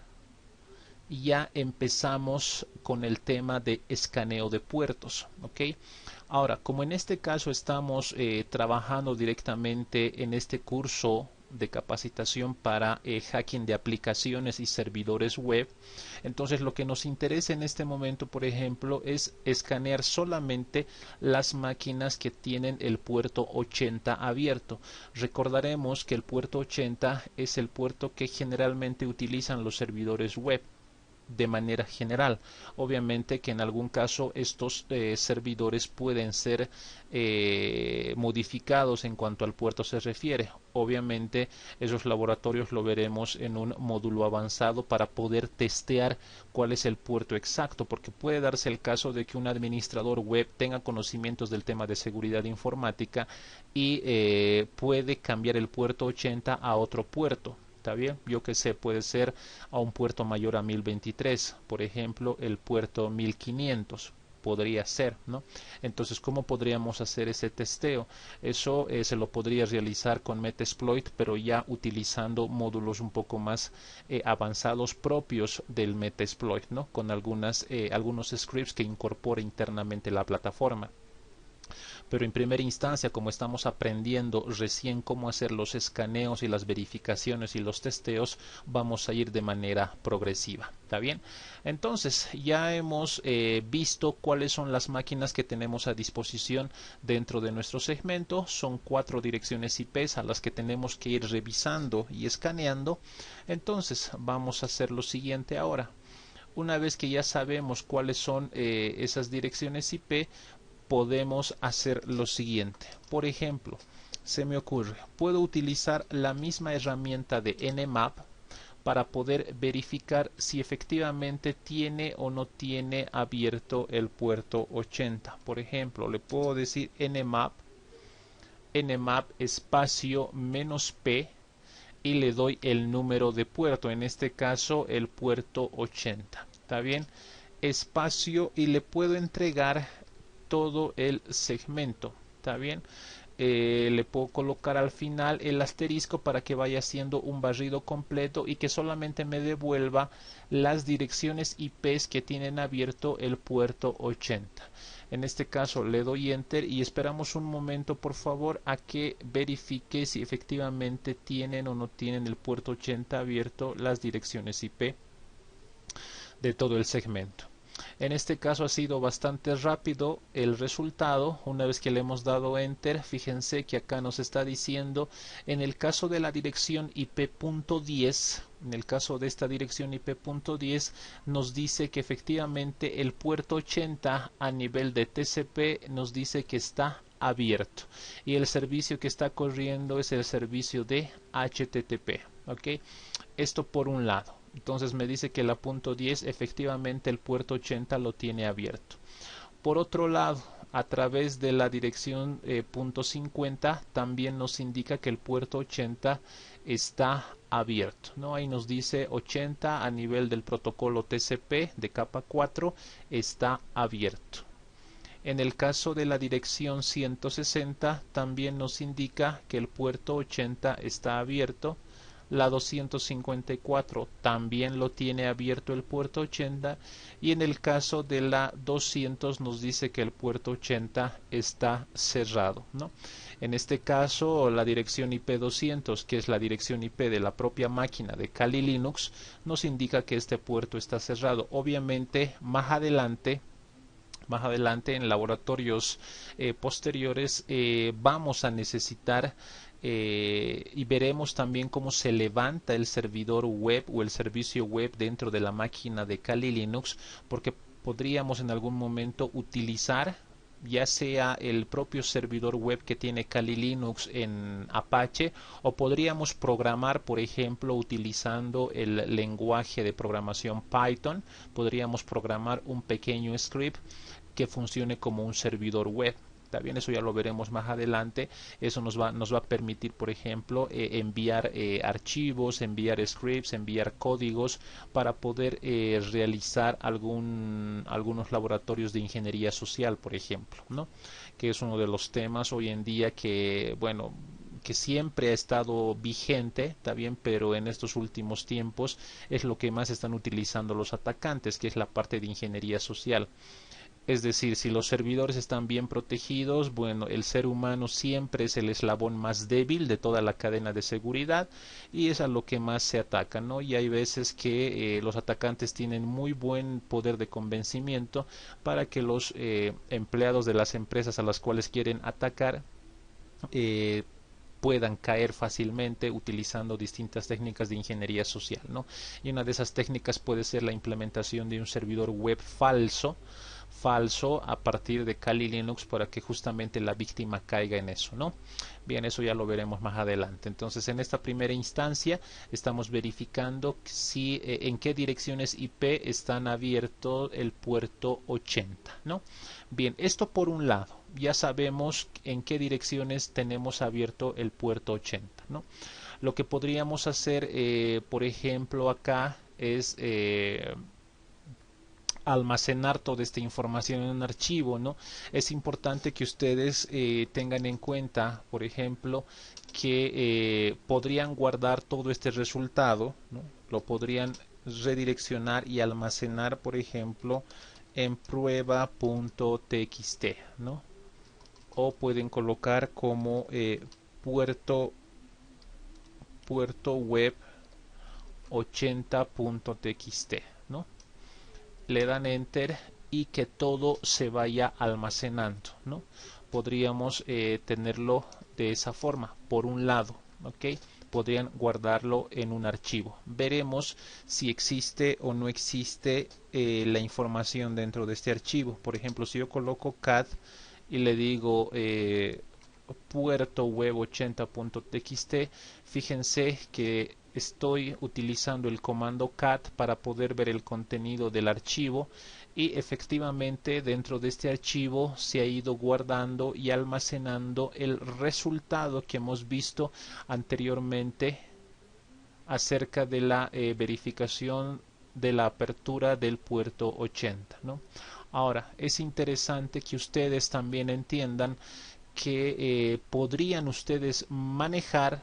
ya empezamos con el tema de escaneo de puertos, ¿ok? Ahora, como en este caso estamos trabajando directamente en este curso de capacitación para hacking de aplicaciones y servidores web, entonces lo que nos interesa en este momento, por ejemplo, es escanear solamente las máquinas que tienen el puerto 80 abierto. Recordaremos que el puerto 80 es el puerto que generalmente utilizan los servidores web de manera general. Obviamente que en algún caso estos servidores pueden ser modificados en cuanto al puerto se refiere. Obviamente esos laboratorios lo veremos en un módulo avanzado para poder testear cuál es el puerto exacto, porque puede darse el caso de que un administrador web tenga conocimientos del tema de seguridad informática y puede cambiar el puerto 80 a otro puerto. ¿Está bien? Yo que sé, puede ser a un puerto mayor a 1023, por ejemplo, el puerto 1500 podría ser, ¿no? Entonces, ¿cómo podríamos hacer ese testeo? Eso se lo podría realizar con Metasploit, pero ya utilizando módulos un poco más avanzados propios del Metasploit, ¿no? Con algunos scripts que incorpora internamente la plataforma. Pero en primera instancia, como estamos aprendiendo recién cómo hacer los escaneos y las verificaciones y los testeos, vamos a ir de manera progresiva. ¿Está bien? Entonces, ya hemos visto cuáles son las máquinas que tenemos a disposición dentro de nuestro segmento. Son 4 direcciones IP a las que tenemos que ir revisando y escaneando. Entonces, vamos a hacer lo siguiente ahora. Una vez que ya sabemos cuáles son esas direcciones IP, podemos hacer lo siguiente. Por ejemplo, se me ocurre, puedo utilizar la misma herramienta de Nmap para poder verificar si efectivamente tiene o no tiene abierto el puerto 80. Por ejemplo, le puedo decir nmap espacio -p y le doy el número de puerto, en este caso el puerto 80. ¿Está bien? Espacio, y le puedo entregar todo el segmento. ¿Está bien? le puedo colocar al final el asterisco para que vaya haciendo un barrido completo y que solamente me devuelva las direcciones IPs que tienen abierto el puerto 80. En este caso le doy enter y esperamos un momento por favor a que verifique si efectivamente tienen o no tienen el puerto 80 abierto las direcciones IP de todo el segmento. En este caso ha sido bastante rápido el resultado. Una vez que le hemos dado enter, fíjense que acá nos está diciendo, en el caso de la dirección IP.10, en el caso de esta dirección IP.10, nos dice que efectivamente el puerto 80 a nivel de TCP nos dice que está abierto y el servicio que está corriendo es el servicio de HTTP. ¿Ok? Esto por un lado. Entonces me dice que la punto 10 efectivamente el puerto 80 lo tiene abierto. Por otro lado, a través de la dirección punto 50 también nos indica que el puerto 80 está abierto, ¿no? Ahí nos dice 80 a nivel del protocolo TCP de capa 4 está abierto. En el caso de la dirección 160 también nos indica que el puerto 80 está abierto. La 254 también lo tiene abierto el puerto 80 y en el caso de la 200 nos dice que el puerto 80 está cerrado, ¿no? En este caso la dirección IP200, que es la dirección IP de la propia máquina de Kali Linux, nos indica que este puerto está cerrado. Obviamente más adelante en laboratorios posteriores vamos a necesitar y veremos también cómo se levanta el servidor web o el servicio web dentro de la máquina de Kali Linux, porque podríamos en algún momento utilizar ya sea el propio servidor web que tiene Kali Linux en Apache o podríamos programar, por ejemplo, utilizando el lenguaje de programación Python, podríamos programar un pequeño script que funcione como un servidor web. También eso ya lo veremos más adelante. Eso nos va a permitir, por ejemplo, enviar archivos, enviar scripts, enviar códigos para poder realizar algunos laboratorios de ingeniería social, por ejemplo, ¿no? Que es uno de los temas hoy en día que, bueno, que siempre ha estado vigente, está bien, pero en estos últimos tiempos es lo que más están utilizando los atacantes, que es la parte de ingeniería social. Es decir, si los servidores están bien protegidos, bueno, el ser humano siempre es el eslabón más débil de toda la cadena de seguridad y es a lo que más se ataca, ¿no? Y hay veces que los atacantes tienen muy buen poder de convencimiento para que los empleados de las empresas a las cuales quieren atacar eh, puedan caer fácilmente utilizando distintas técnicas de ingeniería social, ¿no? Y una de esas técnicas puede ser la implementación de un servidor web falso a partir de Kali Linux para que justamente la víctima caiga en eso, ¿no? Bien, eso ya lo veremos más adelante. Entonces, en esta primera instancia estamos verificando si en qué direcciones IP están abiertos el puerto 80, ¿no? Bien, esto por un lado, ya sabemos en qué direcciones tenemos abierto el puerto 80, ¿no? Lo que podríamos hacer, por ejemplo, acá es almacenar toda esta información en un archivo, ¿no? Es importante que ustedes tengan en cuenta, por ejemplo, que podrían guardar todo este resultado, ¿no? Lo podrían redireccionar y almacenar, por ejemplo, en prueba.txt, ¿no? O pueden colocar como puerto web 80.txt, ¿no? Le dan enter y que todo se vaya almacenando, ¿no? Podríamos tenerlo de esa forma, por un lado, ¿ok? Podrían guardarlo en un archivo. Veremos si existe o no existe la información dentro de este archivo. Por ejemplo, si yo coloco cat y le digo puerto web 80.txt, fíjense que estoy utilizando el comando cat para poder ver el contenido del archivo y efectivamente dentro de este archivo se ha ido guardando y almacenando el resultado que hemos visto anteriormente acerca de la verificación de la apertura del puerto 80, ¿no? Ahora, es interesante que ustedes también entiendan que podrían ustedes manejar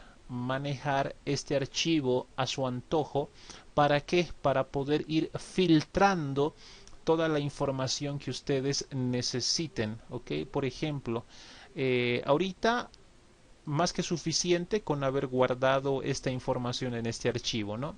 este archivo a su antojo. ¿Para qué? Para poder ir filtrando toda la información que ustedes necesiten, ¿ok? Por ejemplo, ahorita más que suficiente con haber guardado esta información en este archivo, ¿no?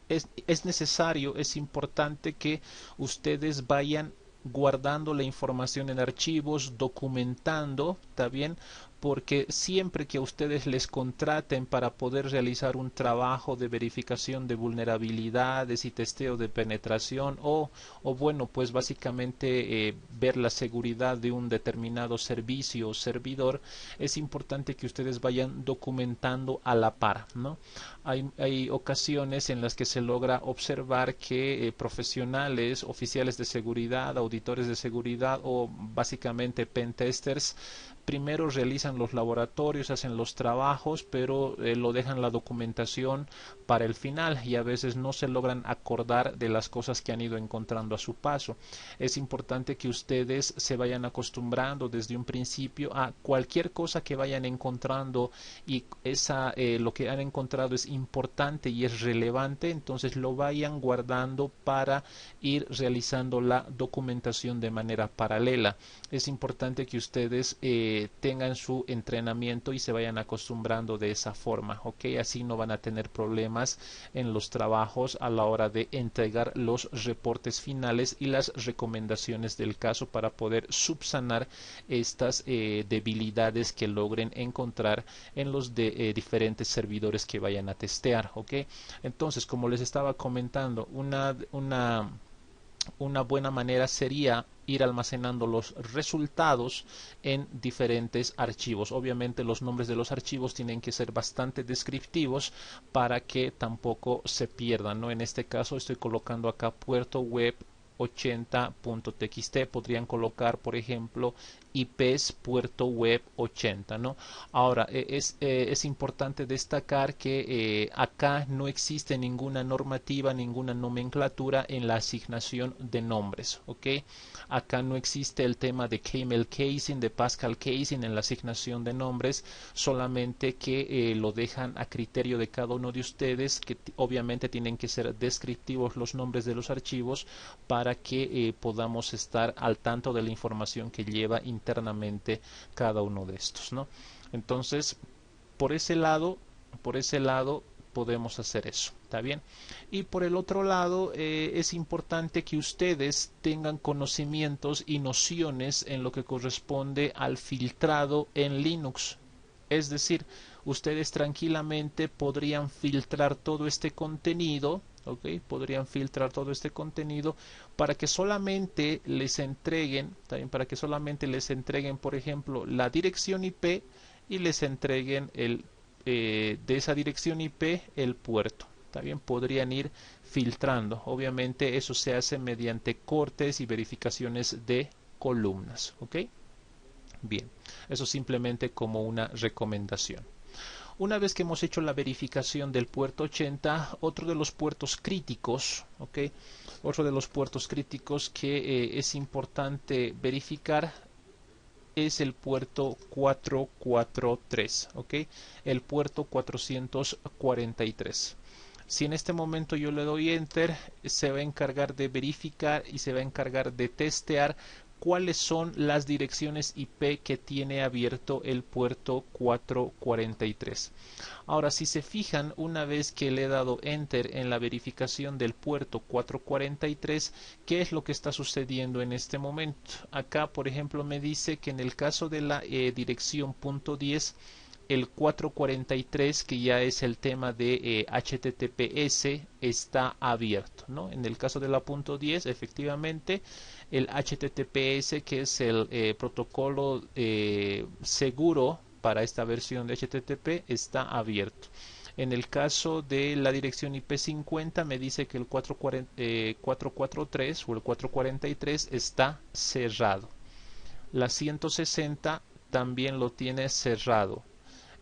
Es necesario, es importante que ustedes vayan guardando la información en archivos, documentando, ¿está bien? Porque siempre que a ustedes les contraten para poder realizar un trabajo de verificación de vulnerabilidades y testeo de penetración o bueno, pues básicamente ver la seguridad de un determinado servicio o servidor, es importante que ustedes vayan documentando a la par, ¿no? Hay ocasiones en las que se logra observar que profesionales, oficiales de seguridad, auditores de seguridad o básicamente pentesters primero realizan los laboratorios, hacen los trabajos, pero lo dejan la documentación para el final y a veces no se logran acordar de las cosas que han ido encontrando a su paso. Es importante que ustedes se vayan acostumbrando desde un principio a cualquier cosa que vayan encontrando y lo que han encontrado es importante y es relevante, entonces lo vayan guardando para ir realizando la documentación de manera paralela. Es importante que ustedes tengan su entrenamiento y se vayan acostumbrando de esa forma, ¿ok? Así no van a tener problemas en los trabajos a la hora de entregar los reportes finales y las recomendaciones del caso para poder subsanar estas debilidades que logren encontrar en los diferentes servidores que vayan a testear, ¿ok? Entonces, como les estaba comentando, una buena manera sería ir almacenando los resultados en diferentes archivos. Obviamente los nombres de los archivos tienen que ser bastante descriptivos para que tampoco se pierdan, ¿no? En este caso estoy colocando acá puerto web 80.txt, podrían colocar por ejemplo IPs puerto web 80, ¿no? Ahora es importante destacar que acá no existe ninguna normativa, ninguna nomenclatura en la asignación de nombres, ¿ok? Acá no existe el tema de Camel Casing, de Pascal Casing en la asignación de nombres, solamente que lo dejan a criterio de cada uno de ustedes, que obviamente tienen que ser descriptivos los nombres de los archivos para que podamos estar al tanto de la información que lleva internamente cada uno de estos, ¿no? Entonces, por ese lado podemos hacer eso, ¿está bien? Y por el otro lado, es importante que ustedes tengan conocimientos y nociones en lo que corresponde al filtrado en Linux. Es decir, ustedes tranquilamente podrían filtrar todo este contenido, ¿ok? Podrían filtrar todo este contenido para que solamente les entreguen, también para que solamente les entreguen, por ejemplo, la dirección IP y les entreguen de esa dirección IP el puerto. También podrían ir filtrando. Obviamente eso se hace mediante cortes y verificaciones de columnas, ¿ok? Bien, eso simplemente como una recomendación. Una vez que hemos hecho la verificación del puerto 80, otro de los puertos críticos, ¿ok? Otro de los puertos críticos que es importante verificar es el puerto 443, ¿ok? El puerto 443. Si en este momento yo le doy Enter, se va a encargar de verificar y se va a encargar de testear cuáles son las direcciones IP que tiene abierto el puerto 443. Ahora, si se fijan, una vez que le he dado Enter en la verificación del puerto 443, ¿qué es lo que está sucediendo en este momento? Acá, por ejemplo, me dice que en el caso de la dirección .10, el 443, que ya es el tema de HTTPS, está abierto, ¿no? En el caso de la .10, efectivamente, el HTTPS, que es el protocolo seguro para esta versión de HTTP, está abierto. En el caso de la dirección IP50 me dice que el 443 o el 443 está cerrado. La 160 también lo tiene cerrado.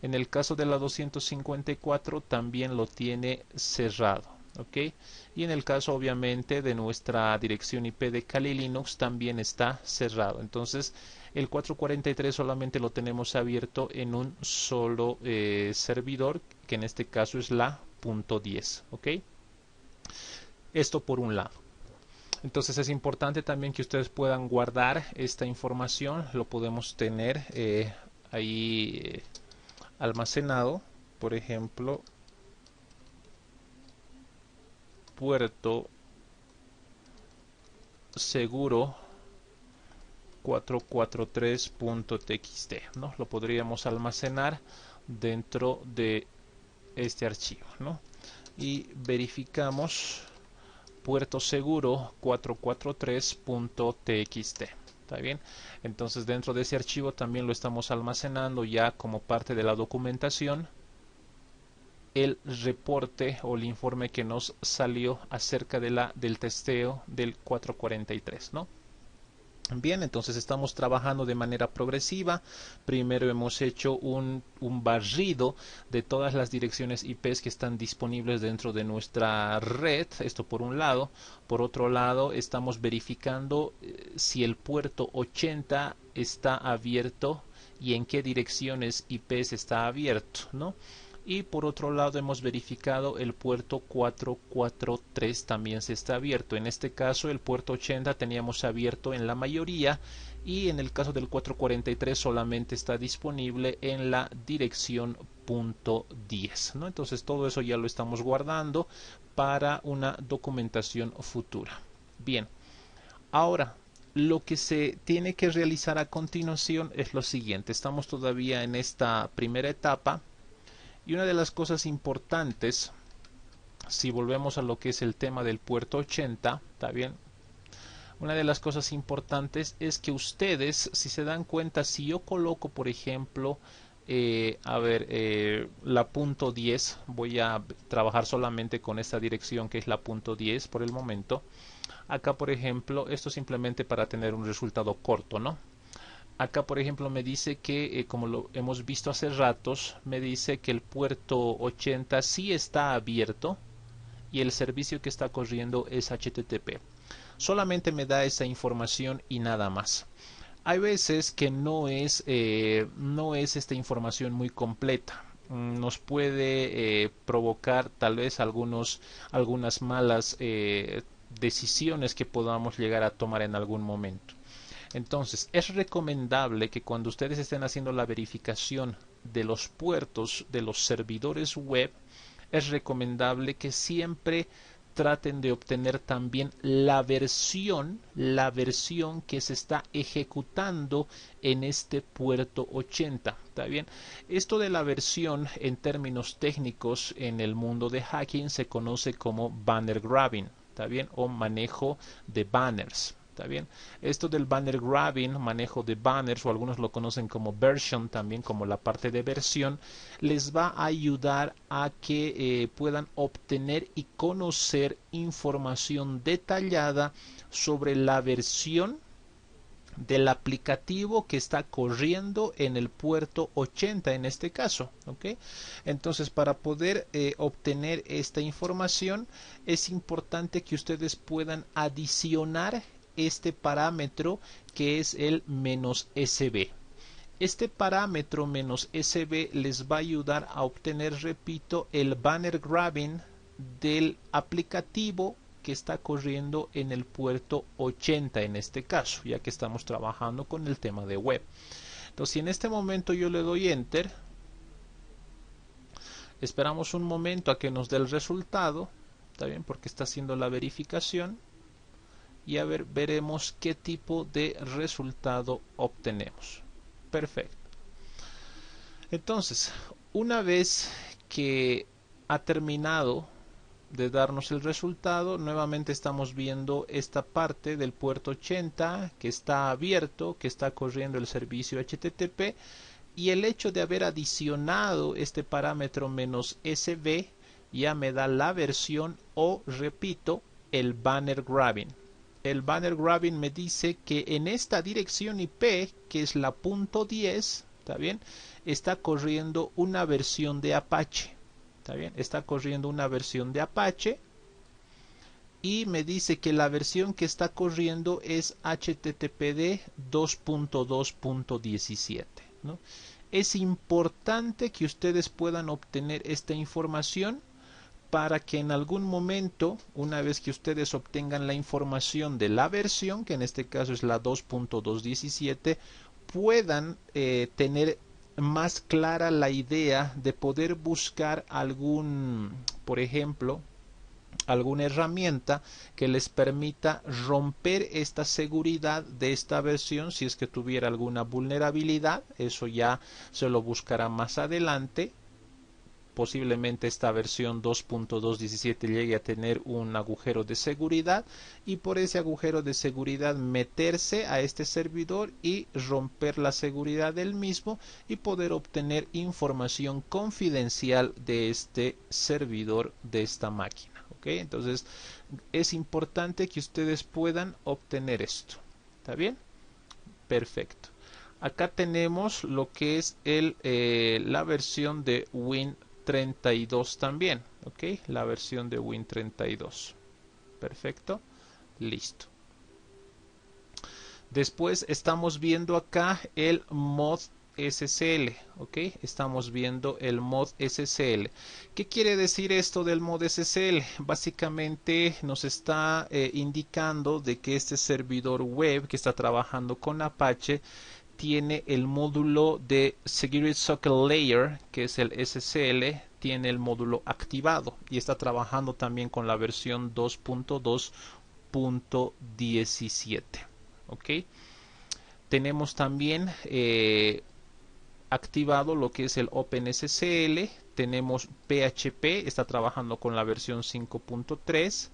En el caso de la 254 también lo tiene cerrado. ¿ok? Y en el caso obviamente de nuestra dirección IP de Kali Linux también está cerrado. Entonces el 443 solamente lo tenemos abierto en un solo servidor, que en este caso es la .10, ¿ok? Esto por un lado. Entonces es importante también que ustedes puedan guardar esta información. Lo podemos tener ahí almacenado. Por ejemplo, puerto seguro 443.txt, ¿no? Lo podríamos almacenar dentro de este archivo, ¿no? Y verificamos puerto seguro 443.txt. ¿Está bien? Entonces dentro de ese archivo también lo estamos almacenando ya como parte de la documentación el reporte o el informe que nos salió acerca de del testeo del 443, ¿no? Bien, entonces estamos trabajando de manera progresiva. Primero hemos hecho un barrido de todas las direcciones IPs que están disponibles dentro de nuestra red. Esto por un lado. Por otro lado, estamos verificando si el puerto 80 está abierto y en qué direcciones IPs está abierto, ¿no? Y por otro lado hemos verificado el puerto 443 también se está abierto. En este caso el puerto 80 teníamos abierto en la mayoría y en el caso del 443 solamente está disponible en la dirección .10, ¿no? Entonces todo eso ya lo estamos guardando para una documentación futura. Bien, ahora lo que se tiene que realizar a continuación es lo siguiente. Estamos todavía en esta primera etapa. Y una de las cosas importantes, si volvemos a lo que es el tema del puerto 80, ¿está bien? Una de las cosas importantes es que ustedes, si se dan cuenta, si yo coloco, por ejemplo, la .10, voy a trabajar solamente con esta dirección que es la .10 por el momento. Acá, por ejemplo, esto simplemente para tener un resultado corto, ¿no? Acá, por ejemplo, me dice que, como lo hemos visto hace ratos, me dice que el puerto 80 sí está abierto y el servicio que está corriendo es HTTP. Solamente me da esa información y nada más. Hay veces que no es esta información muy completa. Nos puede provocar tal vez algunas malas decisiones que podamos llegar a tomar en algún momento. Entonces, es recomendable que cuando ustedes estén haciendo la verificación de los puertos de los servidores web, es recomendable que siempre traten de obtener también la versión que se está ejecutando en este puerto 80. ¿Está bien? Esto de la versión en términos técnicos en el mundo de hacking se conoce como banner grabbing. ¿Está bien? O manejo de banners. ¿Está bien? Esto del banner grabbing, manejo de banners, o algunos lo conocen como version también, como la parte de versión, les va a ayudar a que puedan obtener y conocer información detallada sobre la versión del aplicativo que está corriendo en el puerto 80 en este caso, ¿ok? Entonces, para poder obtener esta información es importante que ustedes puedan adicionar este parámetro que es el "-sb". Este parámetro "-sb" les va a ayudar a obtener, repito, el banner grabbing del aplicativo que está corriendo en el puerto 80 en este caso, ya que estamos trabajando con el tema de web. Entonces, si en este momento yo le doy enter, esperamos un momento a que nos dé el resultado, ¿está bien? Porque está haciendo la verificación. Y a ver, veremos qué tipo de resultado obtenemos. Perfecto. Entonces, una vez que ha terminado de darnos el resultado, nuevamente estamos viendo esta parte del puerto 80 que está abierto, que está corriendo el servicio HTTP, y el hecho de haber adicionado este parámetro "-sb ya me da la versión o, repito, el banner grabbing. El banner grabbing me dice que en esta dirección IP, que es la .10, ¿está bien? Está corriendo una versión de Apache. ¿Está bien? Está corriendo una versión de Apache. y me dice que la versión que está corriendo es HTTPD 2.2.17, ¿no? Es importante que ustedes puedan obtener esta información para que en algún momento, una vez que ustedes obtengan la información de la versión, que en este caso es la 2.217, puedan tener más clara la idea de poder buscar algún, por ejemplo, alguna herramienta que les permita romper esta seguridad de esta versión si es que tuviera alguna vulnerabilidad. Eso ya se lo buscará más adelante. Posiblemente esta versión 2.217 llegue a tener un agujero de seguridad y por ese agujero de seguridad meterse a este servidor y romper la seguridad del mismo y poder obtener información confidencial de este servidor, de esta máquina. ¿Okay? Entonces es importante que ustedes puedan obtener esto. ¿Está bien? Perfecto. Acá tenemos lo que es la versión de Win32 también, ¿ok? La versión de Win32. Perfecto. Listo. Después estamos viendo acá el mod SSL, ¿ok? Estamos viendo el mod SSL. ¿Qué quiere decir esto del mod SSL? Básicamente nos está indicando de que este servidor web que está trabajando con Apache tiene el módulo de Security Socket Layer, que es el SSL, tiene el módulo activado y está trabajando también con la versión 2.2.17. ¿Ok? Tenemos también activado lo que es el OpenSSL. Tenemos PHP, está trabajando con la versión 5.3.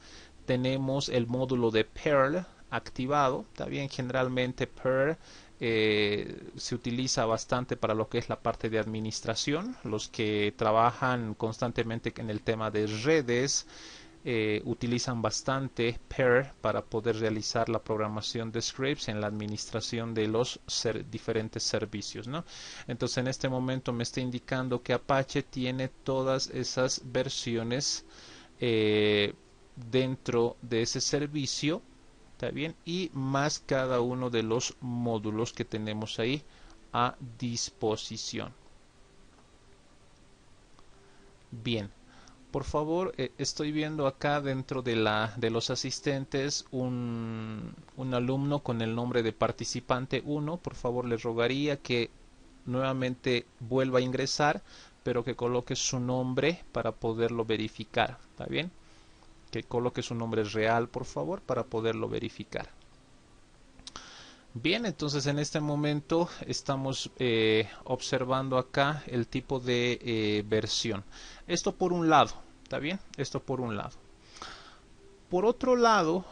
Tenemos el módulo de Perl activado. También generalmente Perl se utiliza bastante para lo que es la parte de administración. Los que trabajan constantemente en el tema de redes utilizan bastante Perl para poder realizar la programación de scripts en la administración de los diferentes servicios, ¿no? Entonces en este momento me está indicando que Apache tiene todas esas versiones dentro de ese servicio. ¿Está bien? Y más cada uno de los módulos que tenemos ahí a disposición. Bien, por favor, estoy viendo acá dentro de los asistentes un alumno con el nombre de participante 1. Por favor, le rogaría que nuevamente vuelva a ingresar, pero que coloque su nombre para poderlo verificar. ¿Está bien? Que coloque su nombre real, por favor, para poderlo verificar. Bien, entonces en este momento estamos observando acá el tipo de versión. Esto por un lado, ¿está bien? Esto por un lado. Por otro lado,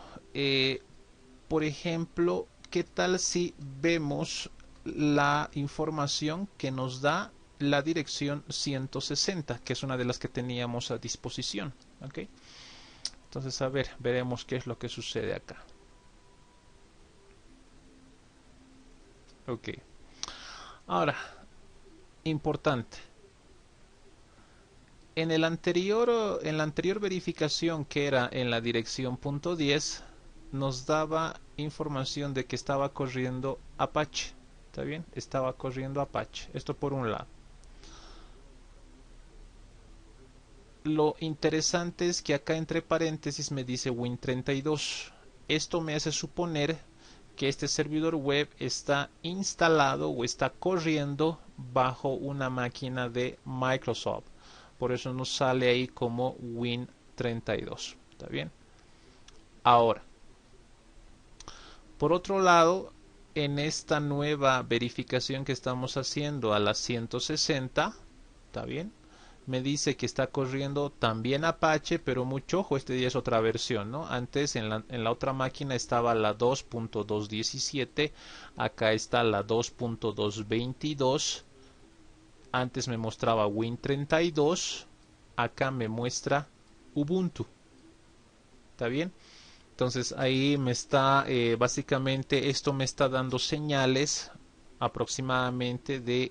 por ejemplo, ¿qué tal si vemos la información que nos da la dirección 160, que es una de las que teníamos a disposición? ¿Ok? Entonces, a ver, veremos qué es lo que sucede acá. Ok. Ahora, importante. En la anterior verificación, que era en la dirección .10, nos daba información de que estaba corriendo Apache. ¿Está bien? Estaba corriendo Apache. Esto por un lado. Lo interesante es que acá entre paréntesis me dice Win32. Esto me hace suponer que este servidor web está instalado o está corriendo bajo una máquina de Microsoft. Por eso nos sale ahí como Win32. ¿Está bien? Ahora, por otro lado, en esta nueva verificación que estamos haciendo a las 160, ¿está bien? Me dice que está corriendo también Apache, pero mucho ojo, este día es otra versión, ¿no? Antes en la otra máquina estaba la 2.217, acá está la 2.222, antes me mostraba Win32, acá me muestra Ubuntu. ¿Está bien? Entonces ahí me está, básicamente esto me está dando señales aproximadamente de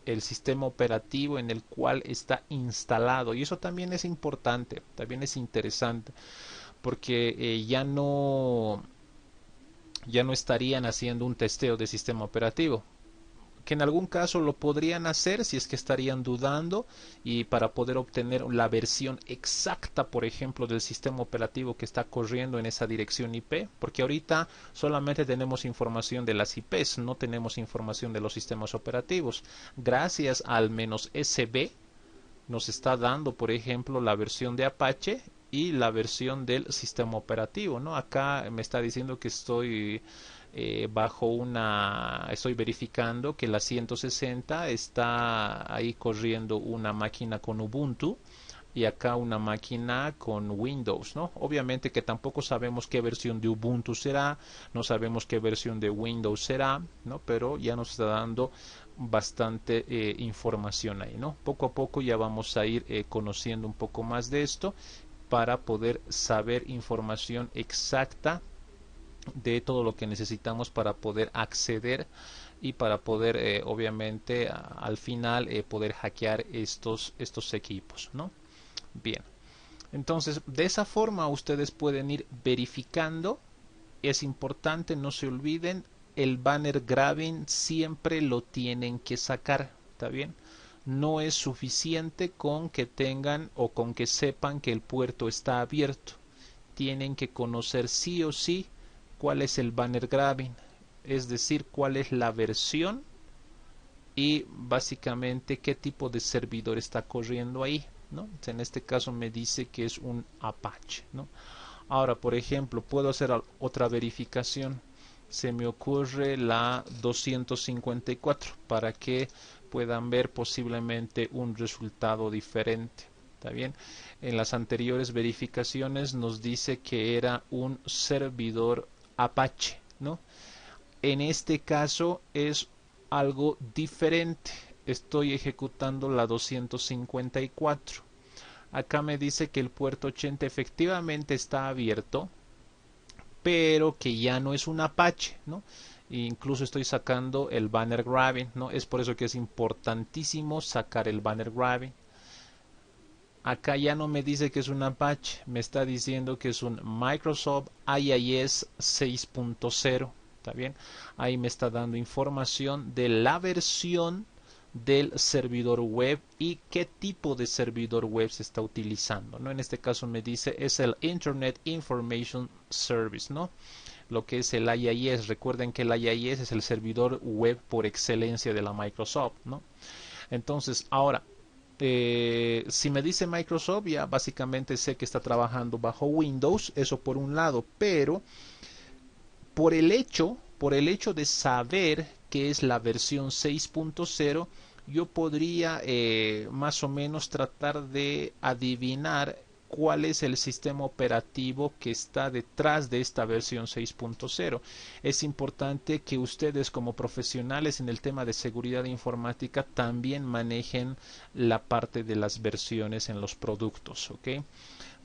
el sistema operativo en el cual está instalado, y eso también es importante, también es interesante, porque ya no estarían haciendo un testeo de sistema operativo, que en algún caso lo podrían hacer si es que estarían dudando, y para poder obtener la versión exacta, por ejemplo, del sistema operativo que está corriendo en esa dirección IP, porque ahorita solamente tenemos información de las IPs, no tenemos información de los sistemas operativos. Gracias al "-sb" nos está dando, por ejemplo, la versión de Apache y la versión del sistema operativo, ¿no? Acá me está diciendo que estoy estoy verificando que la 160 está ahí corriendo una máquina con Ubuntu y acá una máquina con Windows, ¿no? Obviamente que tampoco sabemos qué versión de Ubuntu será, no sabemos qué versión de Windows será, ¿no? Pero ya nos está dando bastante información ahí, ¿no? Poco a poco ya vamos a ir conociendo un poco más de esto para poder saber información exacta de todo lo que necesitamos para poder acceder y para poder obviamente al final poder hackear estos equipos, ¿no? Bien, entonces de esa forma ustedes pueden ir verificando. Es importante, no se olviden, el banner grabbing siempre lo tienen que sacar, ¿está bien? No es suficiente con que tengan o con que sepan que el puerto está abierto. Tienen que conocer sí o sí cuál es el banner grabbing, es decir, cuál es la versión y básicamente qué tipo de servidor está corriendo ahí, ¿no? En este caso me dice que es un Apache, ¿no? Ahora, por ejemplo, puedo hacer otra verificación. Se me ocurre la 254 para que puedan ver posiblemente un resultado diferente. ¿Está bien? En las anteriores verificaciones nos dice que era un servidor Apache, ¿no? En este caso es algo diferente. Estoy ejecutando la 254. Acá me dice que el puerto 80 efectivamente está abierto, pero que ya no es un Apache, ¿no? E incluso estoy sacando el banner grabbing, ¿no? Es por eso que es importantísimo sacar el banner grabbing. Acá ya no me dice que es un Apache, me está diciendo que es un Microsoft IIS 6.0. ¿Está bien? Ahí me está dando información de la versión del servidor web y qué tipo de servidor web se está utilizando, ¿no? En este caso me dice es el Internet Information Service, ¿no? Lo que es el IIS. Recuerden que el IIS es el servidor web por excelencia de la Microsoft, ¿no? Entonces, ahora, si me dice Microsoft, ya básicamente sé que está trabajando bajo Windows, eso por un lado, pero por el hecho de saber que es la versión 6.0, yo podría más o menos tratar de adivinar cuál es el sistema operativo que está detrás de esta versión 6.0. Es importante que ustedes como profesionales en el tema de seguridad informática también manejen la parte de las versiones en los productos, ¿ok?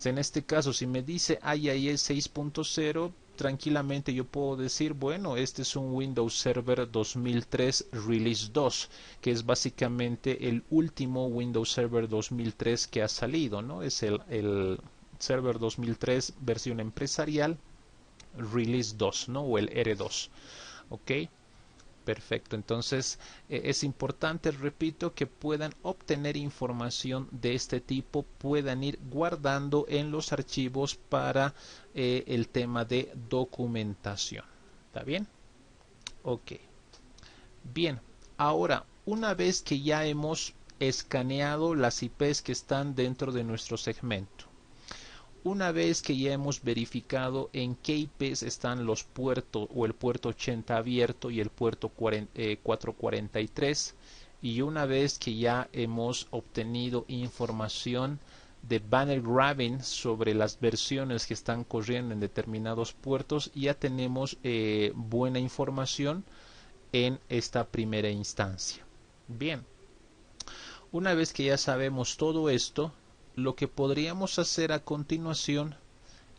En este caso, si me dice IIS 6.0, tranquilamente yo puedo decir, bueno, este es un Windows Server 2003 Release 2, que es básicamente el último Windows Server 2003 que ha salido, ¿no? Es el Server 2003 versión empresarial Release 2, ¿no? O el R2, ¿ok? Perfecto, entonces es importante, repito, que puedan obtener información de este tipo, puedan ir guardando en los archivos para el tema de documentación. ¿Está bien? Ok. Bien, ahora, una vez que ya hemos escaneado las IPs que están dentro de nuestro segmento, una vez que ya hemos verificado en qué IPs están los puertos o el puerto 80 abierto y el puerto 443, y una vez que ya hemos obtenido información de banner grabbing sobre las versiones que están corriendo en determinados puertos, ya tenemos buena información en esta primera instancia. Bien, una vez que ya sabemos todo esto, lo que podríamos hacer a continuación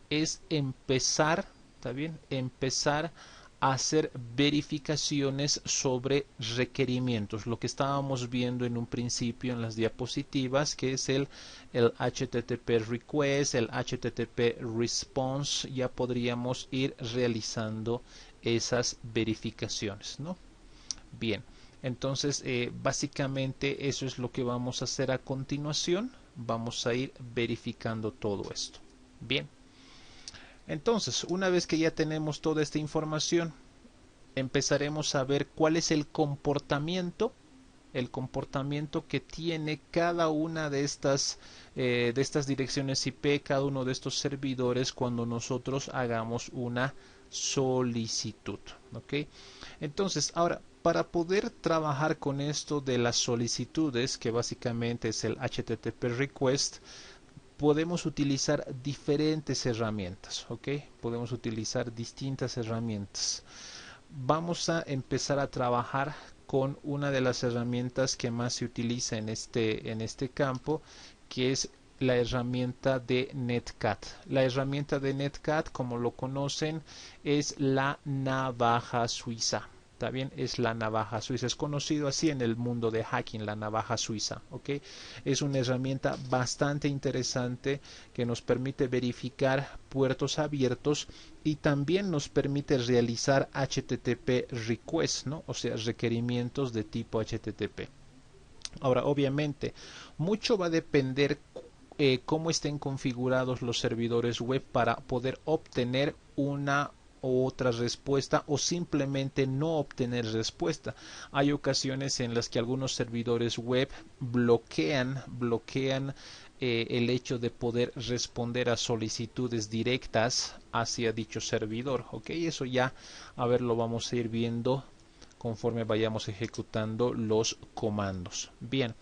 es empezar, ¿está bien? Empezar hacer verificaciones sobre requerimientos, lo que estábamos viendo en un principio en las diapositivas, que es el HTTP request, el HTTP response. Ya podríamos ir realizando esas verificaciones, ¿no? Bien, entonces básicamente eso es lo que vamos a hacer a continuación. Vamos a ir verificando todo esto. Bien. Entonces, una vez que ya tenemos toda esta información, empezaremos a ver cuál es el comportamiento que tiene cada una de estas direcciones IP, cada uno de estos servidores cuando nosotros hagamos una solicitud. ¿Ok? Entonces, ahora, para poder trabajar con esto de las solicitudes, que básicamente es el HTTP request, podemos utilizar diferentes herramientas, ¿ok? Podemos utilizar distintas herramientas. Vamos a empezar a trabajar con una de las herramientas que más se utiliza en este campo, que es la herramienta de Netcat. La herramienta de Netcat, como lo conocen, es la navaja suiza. ¿Está bien? Es la navaja suiza. Es conocido así en el mundo de hacking, la navaja suiza. ¿Ok? Es una herramienta bastante interesante que nos permite verificar puertos abiertos y también nos permite realizar HTTP requests, ¿no? O sea, requerimientos de tipo HTTP. Ahora, obviamente, mucho va a depender cómo estén configurados los servidores web para poder obtener una u otra respuesta o simplemente no obtener respuesta. Hay ocasiones en las que algunos servidores web bloquean el hecho de poder responder a solicitudes directas hacia dicho servidor. Ok, eso ya, a ver, lo vamos a ir viendo conforme vayamos ejecutando los comandos. Bien.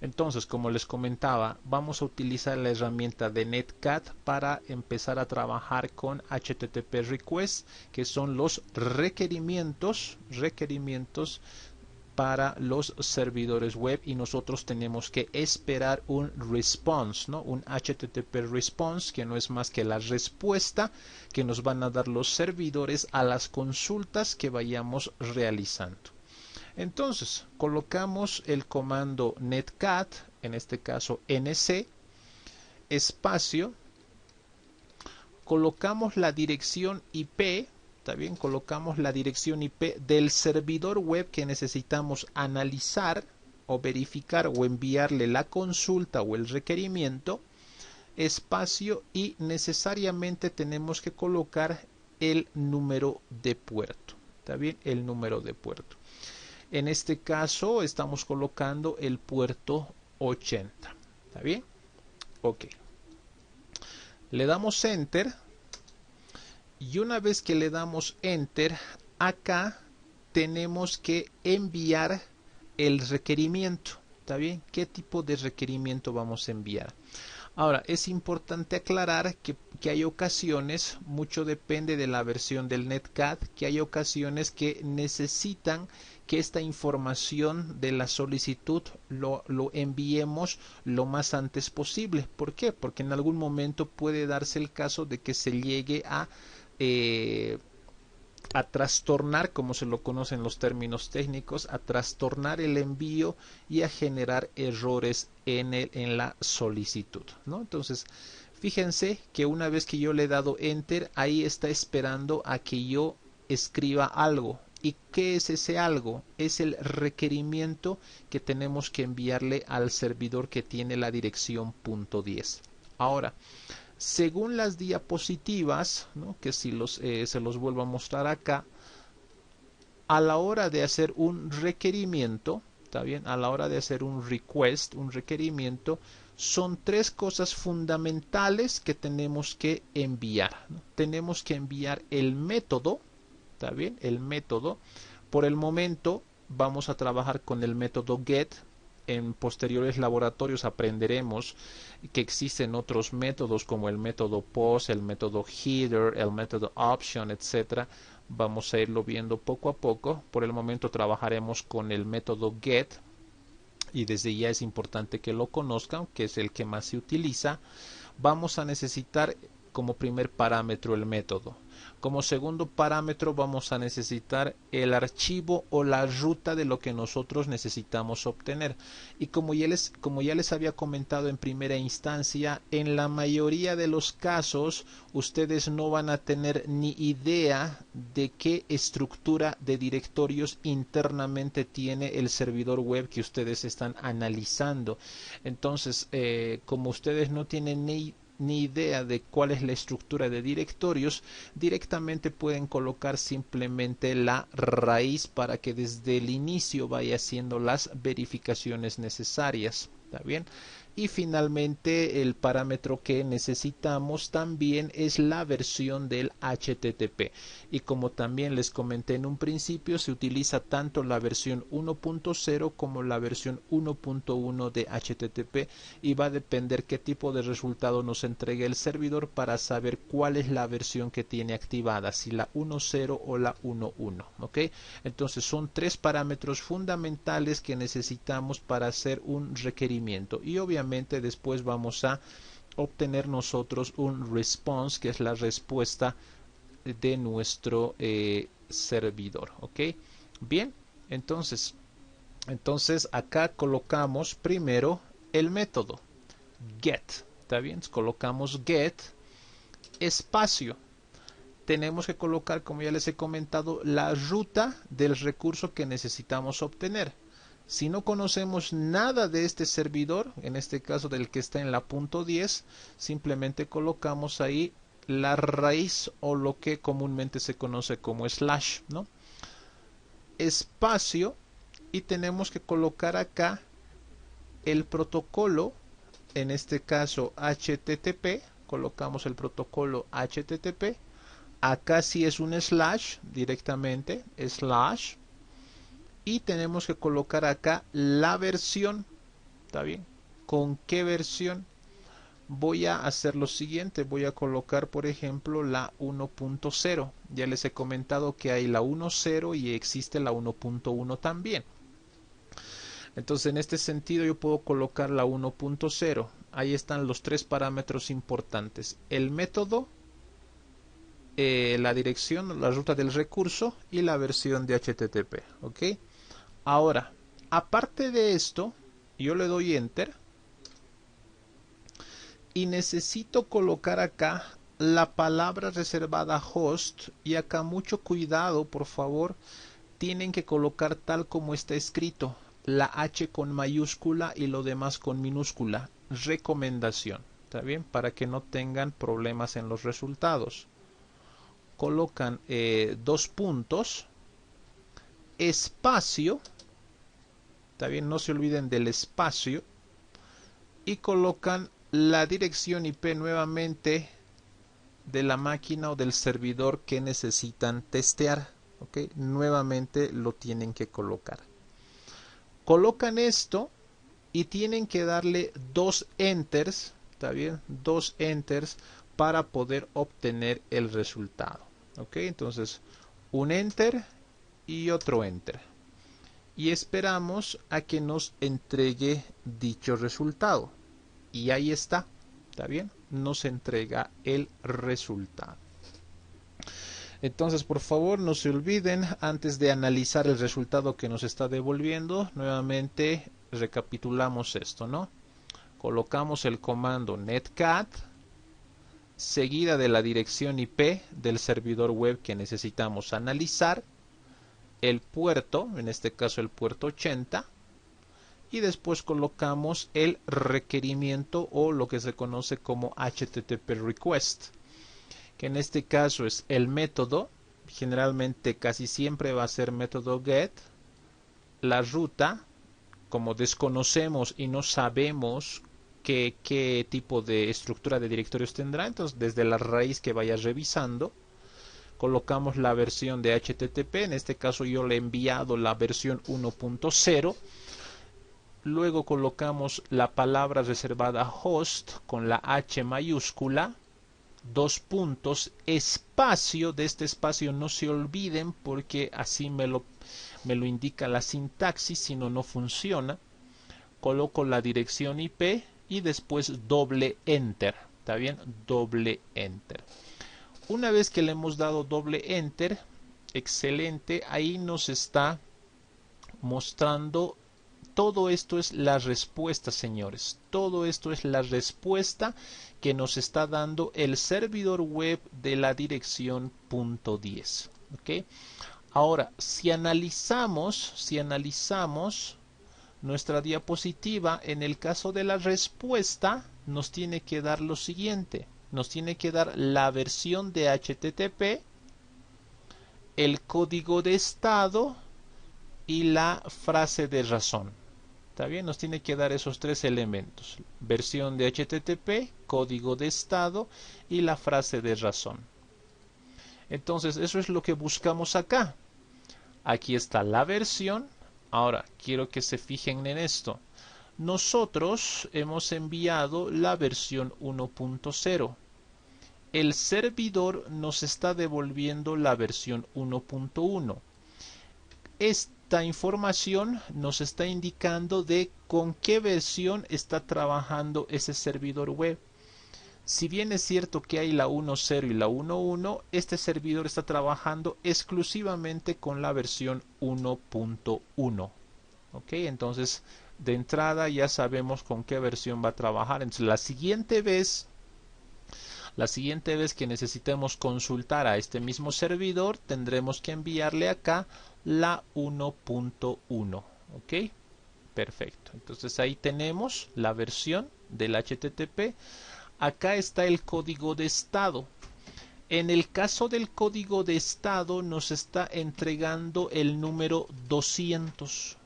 Entonces, como les comentaba, vamos a utilizar la herramienta de Netcat para empezar a trabajar con HTTP requests, que son los requerimientos para los servidores web, y nosotros tenemos que esperar un response, ¿no? Un HTTP response, que no es más que la respuesta que nos van a dar los servidores a las consultas que vayamos realizando. Entonces, colocamos el comando netcat, en este caso nc, espacio, colocamos la dirección IP, ¿está bien? Colocamos la dirección IP del servidor web que necesitamos analizar o verificar o enviarle la consulta o el requerimiento, espacio, y necesariamente tenemos que colocar el número de puerto, ¿está bien? El número de puerto. En este caso estamos colocando el puerto 80. ¿Está bien? Ok. Le damos Enter. Y una vez que le damos Enter, acá tenemos que enviar el requerimiento. ¿Está bien? ¿Qué tipo de requerimiento vamos a enviar? Ahora, es importante aclarar que hay ocasiones, mucho depende de la versión del Netcat, que hay ocasiones que necesitan que esta información de la solicitud lo enviemos lo más antes posible. ¿Por qué? Porque en algún momento puede darse el caso de que se llegue a trastornar, como se lo conocen los términos técnicos, a trastornar el envío y a generar errores en la solicitud, ¿no? Entonces, fíjense que una vez que yo le he dado Enter, ahí está esperando a que yo escriba algo. ¿Y qué es ese algo? Es el requerimiento que tenemos que enviarle al servidor que tiene la dirección .10. Ahora, según las diapositivas, ¿no? Que si se los vuelvo a mostrar acá, a la hora de hacer un requerimiento, ¿está bien? A la hora de hacer un request, un requerimiento, son tres cosas fundamentales que tenemos que enviar, ¿no? Tenemos que enviar el método, ¿está bien? El método. Por el momento vamos a trabajar con el método get. En posteriores laboratorios aprenderemos que existen otros métodos como el método post, el método header, el método option, etcétera. Vamos a irlo viendo poco a poco. Por el momento trabajaremos con el método get, y desde ya es importante que lo conozcan, que es el que más se utiliza. Vamos a necesitar como primer parámetro el método. Como segundo parámetro vamos a necesitar el archivo o la ruta de lo que nosotros necesitamos obtener. Y como ya les había comentado en primera instancia, en la mayoría de los casos ustedes no van a tener ni idea de qué estructura de directorios internamente tiene el servidor web que ustedes están analizando. Entonces, como ustedes no tienen ni idea de cuál es la estructura de directorios, directamente pueden colocar simplemente la raíz para que desde el inicio vaya haciendo las verificaciones necesarias. ¿Está bien? Y finalmente el parámetro que necesitamos también es la versión del HTTP. Y como también les comenté en un principio, se utiliza tanto la versión 1.0 como la versión 1.1 de HTTP y va a depender qué tipo de resultado nos entregue el servidor para saber cuál es la versión que tiene activada, si la 1.0 o la 1.1. ¿Ok? Entonces son tres parámetros fundamentales que necesitamos para hacer un requerimiento y obviamente después vamos a obtener nosotros un response, que es la respuesta de nuestro servidor. ¿Ok? Bien, entonces acá colocamos primero el método get. ¿Está bien? Colocamos get espacio. Tenemos que colocar, como ya les he comentado, la ruta del recurso que necesitamos obtener. Si no conocemos nada de este servidor, en este caso del que está en la punto 10, simplemente colocamos ahí la raíz o lo que comúnmente se conoce como slash, ¿no? Espacio, y tenemos que colocar acá el protocolo, en este caso HTTP, colocamos el protocolo HTTP. Acá sí es un slash directamente, slash. Y tenemos que colocar acá la versión. ¿Está bien? ¿Con qué versión? Voy a hacer lo siguiente. Voy a colocar, por ejemplo, la 1.0. Ya les he comentado que hay la 1.0 y existe la 1.1 también. Entonces, en este sentido, yo puedo colocar la 1.0. Ahí están los tres parámetros importantes. El método, la dirección, la ruta del recurso y la versión de HTTP. ¿Ok? Ahora, aparte de esto, yo le doy enter y necesito colocar acá la palabra reservada host, y acá mucho cuidado, por favor, tienen que colocar tal como está escrito, la H con mayúscula y lo demás con minúscula. Recomendación, ¿está bien? Para que no tengan problemas en los resultados. Colocan dos puntos, espacio. Está bien, no se olviden del espacio. Y colocan la dirección IP nuevamente de la máquina o del servidor que necesitan testear. ¿Ok? Nuevamente lo tienen que colocar. Colocan esto y tienen que darle dos enters. ¿Está bien? Dos enters para poder obtener el resultado. ¿Ok? Entonces, un enter y otro enter. Y esperamos a que nos entregue dicho resultado. Y ahí está. ¿Está bien? Nos entrega el resultado. Entonces, por favor, no se olviden, antes de analizar el resultado que nos está devolviendo, nuevamente recapitulamos esto, ¿no? Colocamos el comando netcat, seguida de la dirección IP del servidor web que necesitamos analizar, el puerto, en este caso el puerto 80, y después colocamos el requerimiento o lo que se conoce como HTTP request, que en este caso es el método, generalmente casi siempre va a ser método get, la ruta, como desconocemos y no sabemos qué tipo de estructura de directorios tendrá, entonces desde la raíz que vaya revisando, colocamos la versión de HTTP, en este caso yo le he enviado la versión 1.0, luego colocamos la palabra reservada host con la H mayúscula, dos puntos, espacio. De este espacio no se olviden porque así me lo indica la sintaxis, si no, no funciona. Coloco la dirección IP y después doble enter. ¿Está bien? Doble enter. Una vez que le hemos dado doble enter, excelente, ahí nos está mostrando. Todo esto es la respuesta, señores. Todo esto es la respuesta que nos está dando el servidor web de la dirección .10. ¿Ok? Ahora, si analizamos nuestra diapositiva, en el caso de la respuesta, nos tiene que dar lo siguiente. Nos tiene que dar la versión de HTTP, el código de estado y la frase de razón. ¿Está bien? Nos tiene que dar esos tres elementos. Versión de HTTP, código de estado y la frase de razón. Entonces, eso es lo que buscamos acá. Aquí está la versión. Ahora, quiero que se fijen en esto. Nosotros hemos enviado la versión 1.0. El servidor nos está devolviendo la versión 1.1. Esta información nos está indicando de con qué versión está trabajando ese servidor web. Si bien es cierto que hay la 1.0 y la 1.1, este servidor está trabajando exclusivamente con la versión 1.1. ¿Ok? Entonces, de entrada ya sabemos con qué versión va a trabajar. Entonces, la siguiente vez que necesitemos consultar a este mismo servidor, tendremos que enviarle acá la 1.1. ¿Ok? Perfecto. Entonces ahí tenemos la versión del HTTP. Acá está el código de estado. En el caso del código de estado nos está entregando el número 200.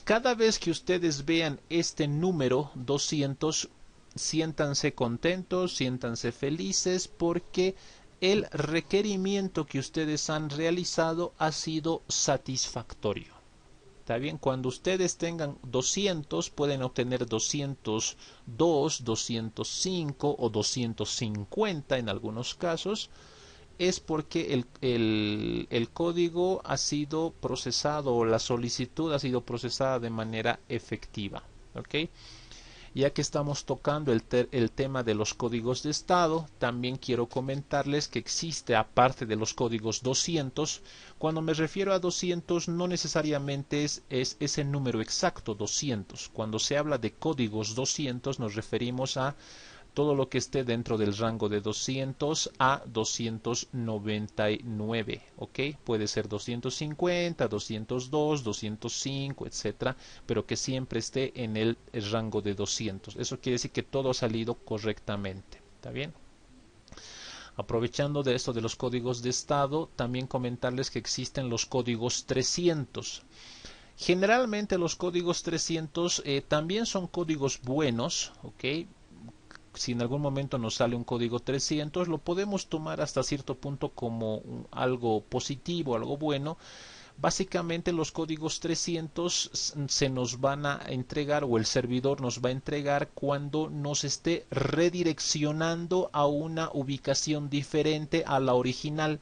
Cada vez que ustedes vean este número 200, siéntanse contentos, siéntanse felices porque el requerimiento que ustedes han realizado ha sido satisfactorio. ¿Está bien? Cuando ustedes tengan 200, pueden obtener 202, 205 o 250 en algunos casos. Es porque el código ha sido procesado o la solicitud ha sido procesada de manera efectiva. ¿Ok? Ya que estamos tocando el tema de los códigos de estado, también quiero comentarles que existe, aparte de los códigos 200, cuando me refiero a 200 no necesariamente es ese número exacto 200. Cuando se habla de códigos 200 nos referimos a todo lo que esté dentro del rango de 200 a 299, ¿ok? Puede ser 250, 202, 205, etcétera, pero que siempre esté en el rango de 200. Eso quiere decir que todo ha salido correctamente, ¿está bien? Aprovechando de esto de los códigos de estado, también comentarles que existen los códigos 300. Generalmente los códigos 300 también son códigos buenos, ¿ok? Si en algún momento nos sale un código 300, lo podemos tomar hasta cierto punto como algo positivo, algo bueno. Básicamente los códigos 300 se nos van a entregar o el servidor nos va a entregar cuando nos esté redireccionando a una ubicación diferente a la original.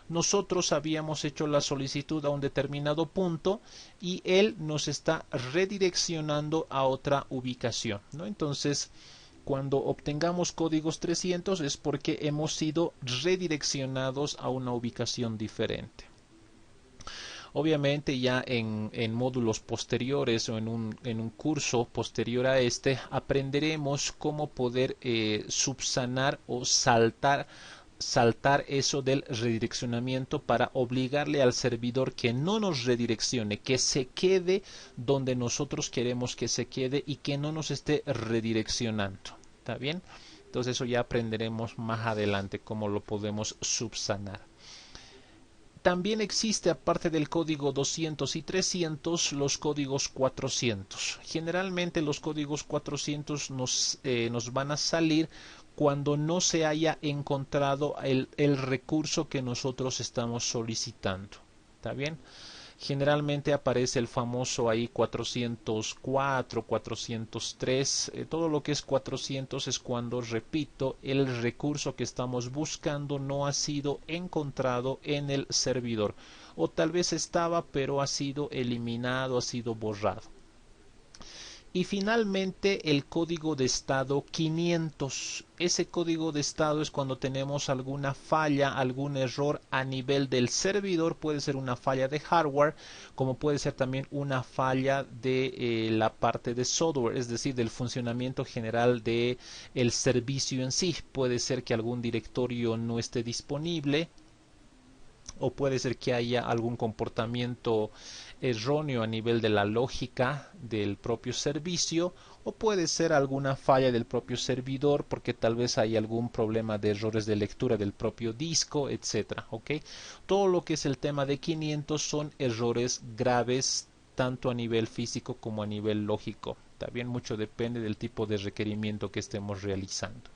Nosotros habíamos hecho la solicitud a un determinado punto y él nos está redireccionando a otra ubicación, ¿no? Entonces, cuando obtengamos códigos 300 es porque hemos sido redireccionados a una ubicación diferente. Obviamente ya en módulos posteriores o en un curso posterior a este aprenderemos cómo poder subsanar o saltar eso del redireccionamiento para obligarle al servidor que no nos redireccione, que se quede donde nosotros queremos que se quede y que no nos esté redireccionando. ¿Está bien? Entonces eso ya aprenderemos más adelante cómo lo podemos subsanar. También existe, aparte del código 200 y 300, los códigos 400. Generalmente los códigos 400 nos van a salir cuando no se haya encontrado el recurso que nosotros estamos solicitando. ¿Está bien? Generalmente aparece el famoso ahí 404, 403. Todo lo que es 400 es cuando, repito, el recurso que estamos buscando no ha sido encontrado en el servidor. O tal vez estaba, pero ha sido eliminado, ha sido borrado. Y finalmente el código de estado 500. Ese código de estado es cuando tenemos alguna falla, algún error a nivel del servidor. Puede ser una falla de hardware, como puede ser también una falla de la parte de software, es decir, del funcionamiento general de el servicio en sí. Puede ser que algún directorio no esté disponible, o puede ser que haya algún comportamiento erróneo a nivel de la lógica del propio servicio, o puede ser alguna falla del propio servidor porque tal vez hay algún problema de errores de lectura del propio disco, etcétera. ¿Ok? Todo lo que es el tema de 500 son errores graves tanto a nivel físico como a nivel lógico. También mucho depende del tipo de requerimiento que estemos realizando.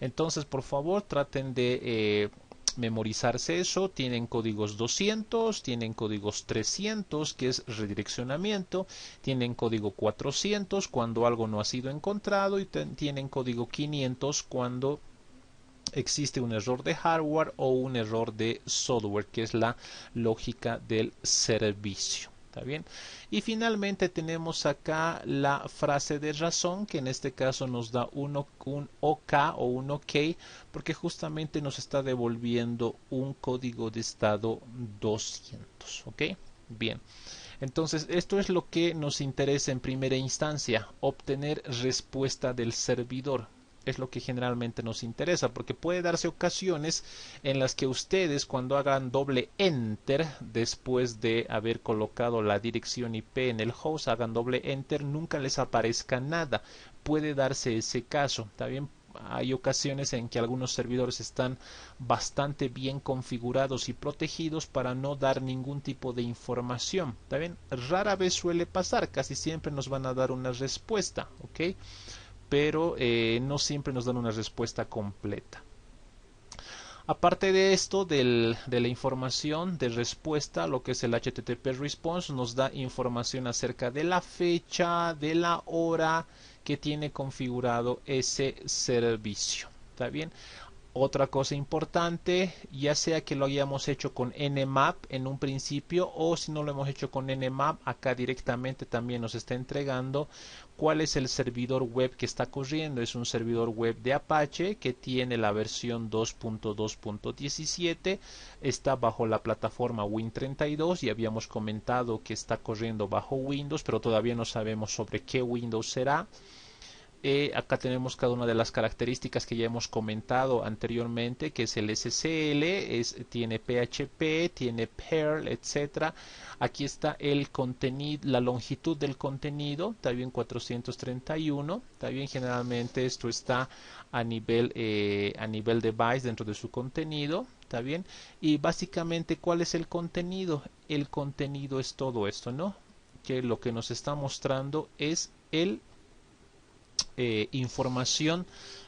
Entonces, por favor, traten de memorizarse eso. Tienen códigos 200, tienen códigos 300, que es redireccionamiento, tienen código 400 cuando algo no ha sido encontrado, y tienen código 500 cuando existe un error de hardware o un error de software, que es la lógica del servicio. ¿Está bien? Y finalmente tenemos acá la frase de razón, que en este caso nos da un OK o un OK, porque justamente nos está devolviendo un código de estado 200. ¿Ok? Bien. Entonces, esto es lo que nos interesa en primera instancia, obtener respuesta del servidor. Es lo que generalmente nos interesa, porque puede darse ocasiones en las que ustedes, cuando hagan doble enter después de haber colocado la dirección IP en el host, hagan doble enter, nunca les aparezca nada. Puede darse ese caso. También hay ocasiones en que algunos servidores están bastante bien configurados y protegidos para no dar ningún tipo de información. ¿Está bien? Rara vez suele pasar, casi siempre nos van a dar una respuesta, ¿ok? Pero no siempre nos dan una respuesta completa. Aparte de esto, de la información de respuesta, lo que es el HTTP response nos da información acerca de la fecha, de la hora que tiene configurado ese servicio. ¿Está bien? Otra cosa importante, ya sea que lo hayamos hecho con Nmap en un principio, o si no lo hemos hecho con Nmap, acá directamente también nos está entregando cuál es el servidor web que está corriendo. Es un servidor web de Apache que tiene la versión 2.2.17, está bajo la plataforma Win32, y habíamos comentado que está corriendo bajo Windows, pero todavía no sabemos sobre qué Windows será. Acá tenemos cada una de las características que ya hemos comentado anteriormente, que es el SSL, tiene PHP, tiene Perl, etcétera. Aquí está el contenido, la longitud del contenido, está bien 431, está bien, generalmente esto está a nivel de bytes dentro de su contenido, está bien. Y básicamente, ¿cuál es el contenido? El contenido es todo esto, ¿no? Que lo que nos está mostrando es el información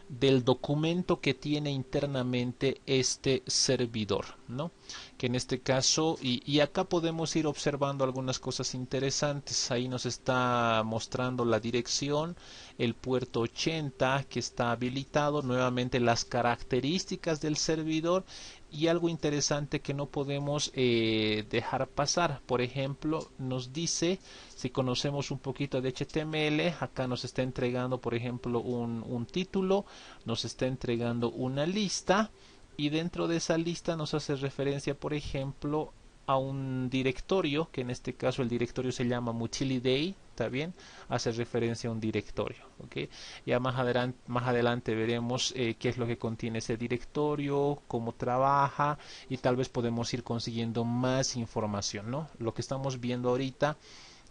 del documento que tiene internamente este servidor, ¿no? Que en este caso, y acá podemos ir observando algunas cosas interesantes. Ahí nos está mostrando la dirección, el puerto 80 que está habilitado, nuevamente las características del servidor, y algo interesante que no podemos dejar pasar. Por ejemplo, nos dice, si conocemos un poquito de HTML, acá nos está entregando, por ejemplo, un título, nos está entregando una lista, y dentro de esa lista nos hace referencia, por ejemplo, a un directorio, que en este caso el directorio se llama Mutiliday, ¿está bien? Hace referencia a un directorio, ¿ok? Ya más adelante veremos qué es lo que contiene ese directorio, cómo trabaja, y tal vez podemos ir consiguiendo más información, ¿no? Lo que estamos viendo ahorita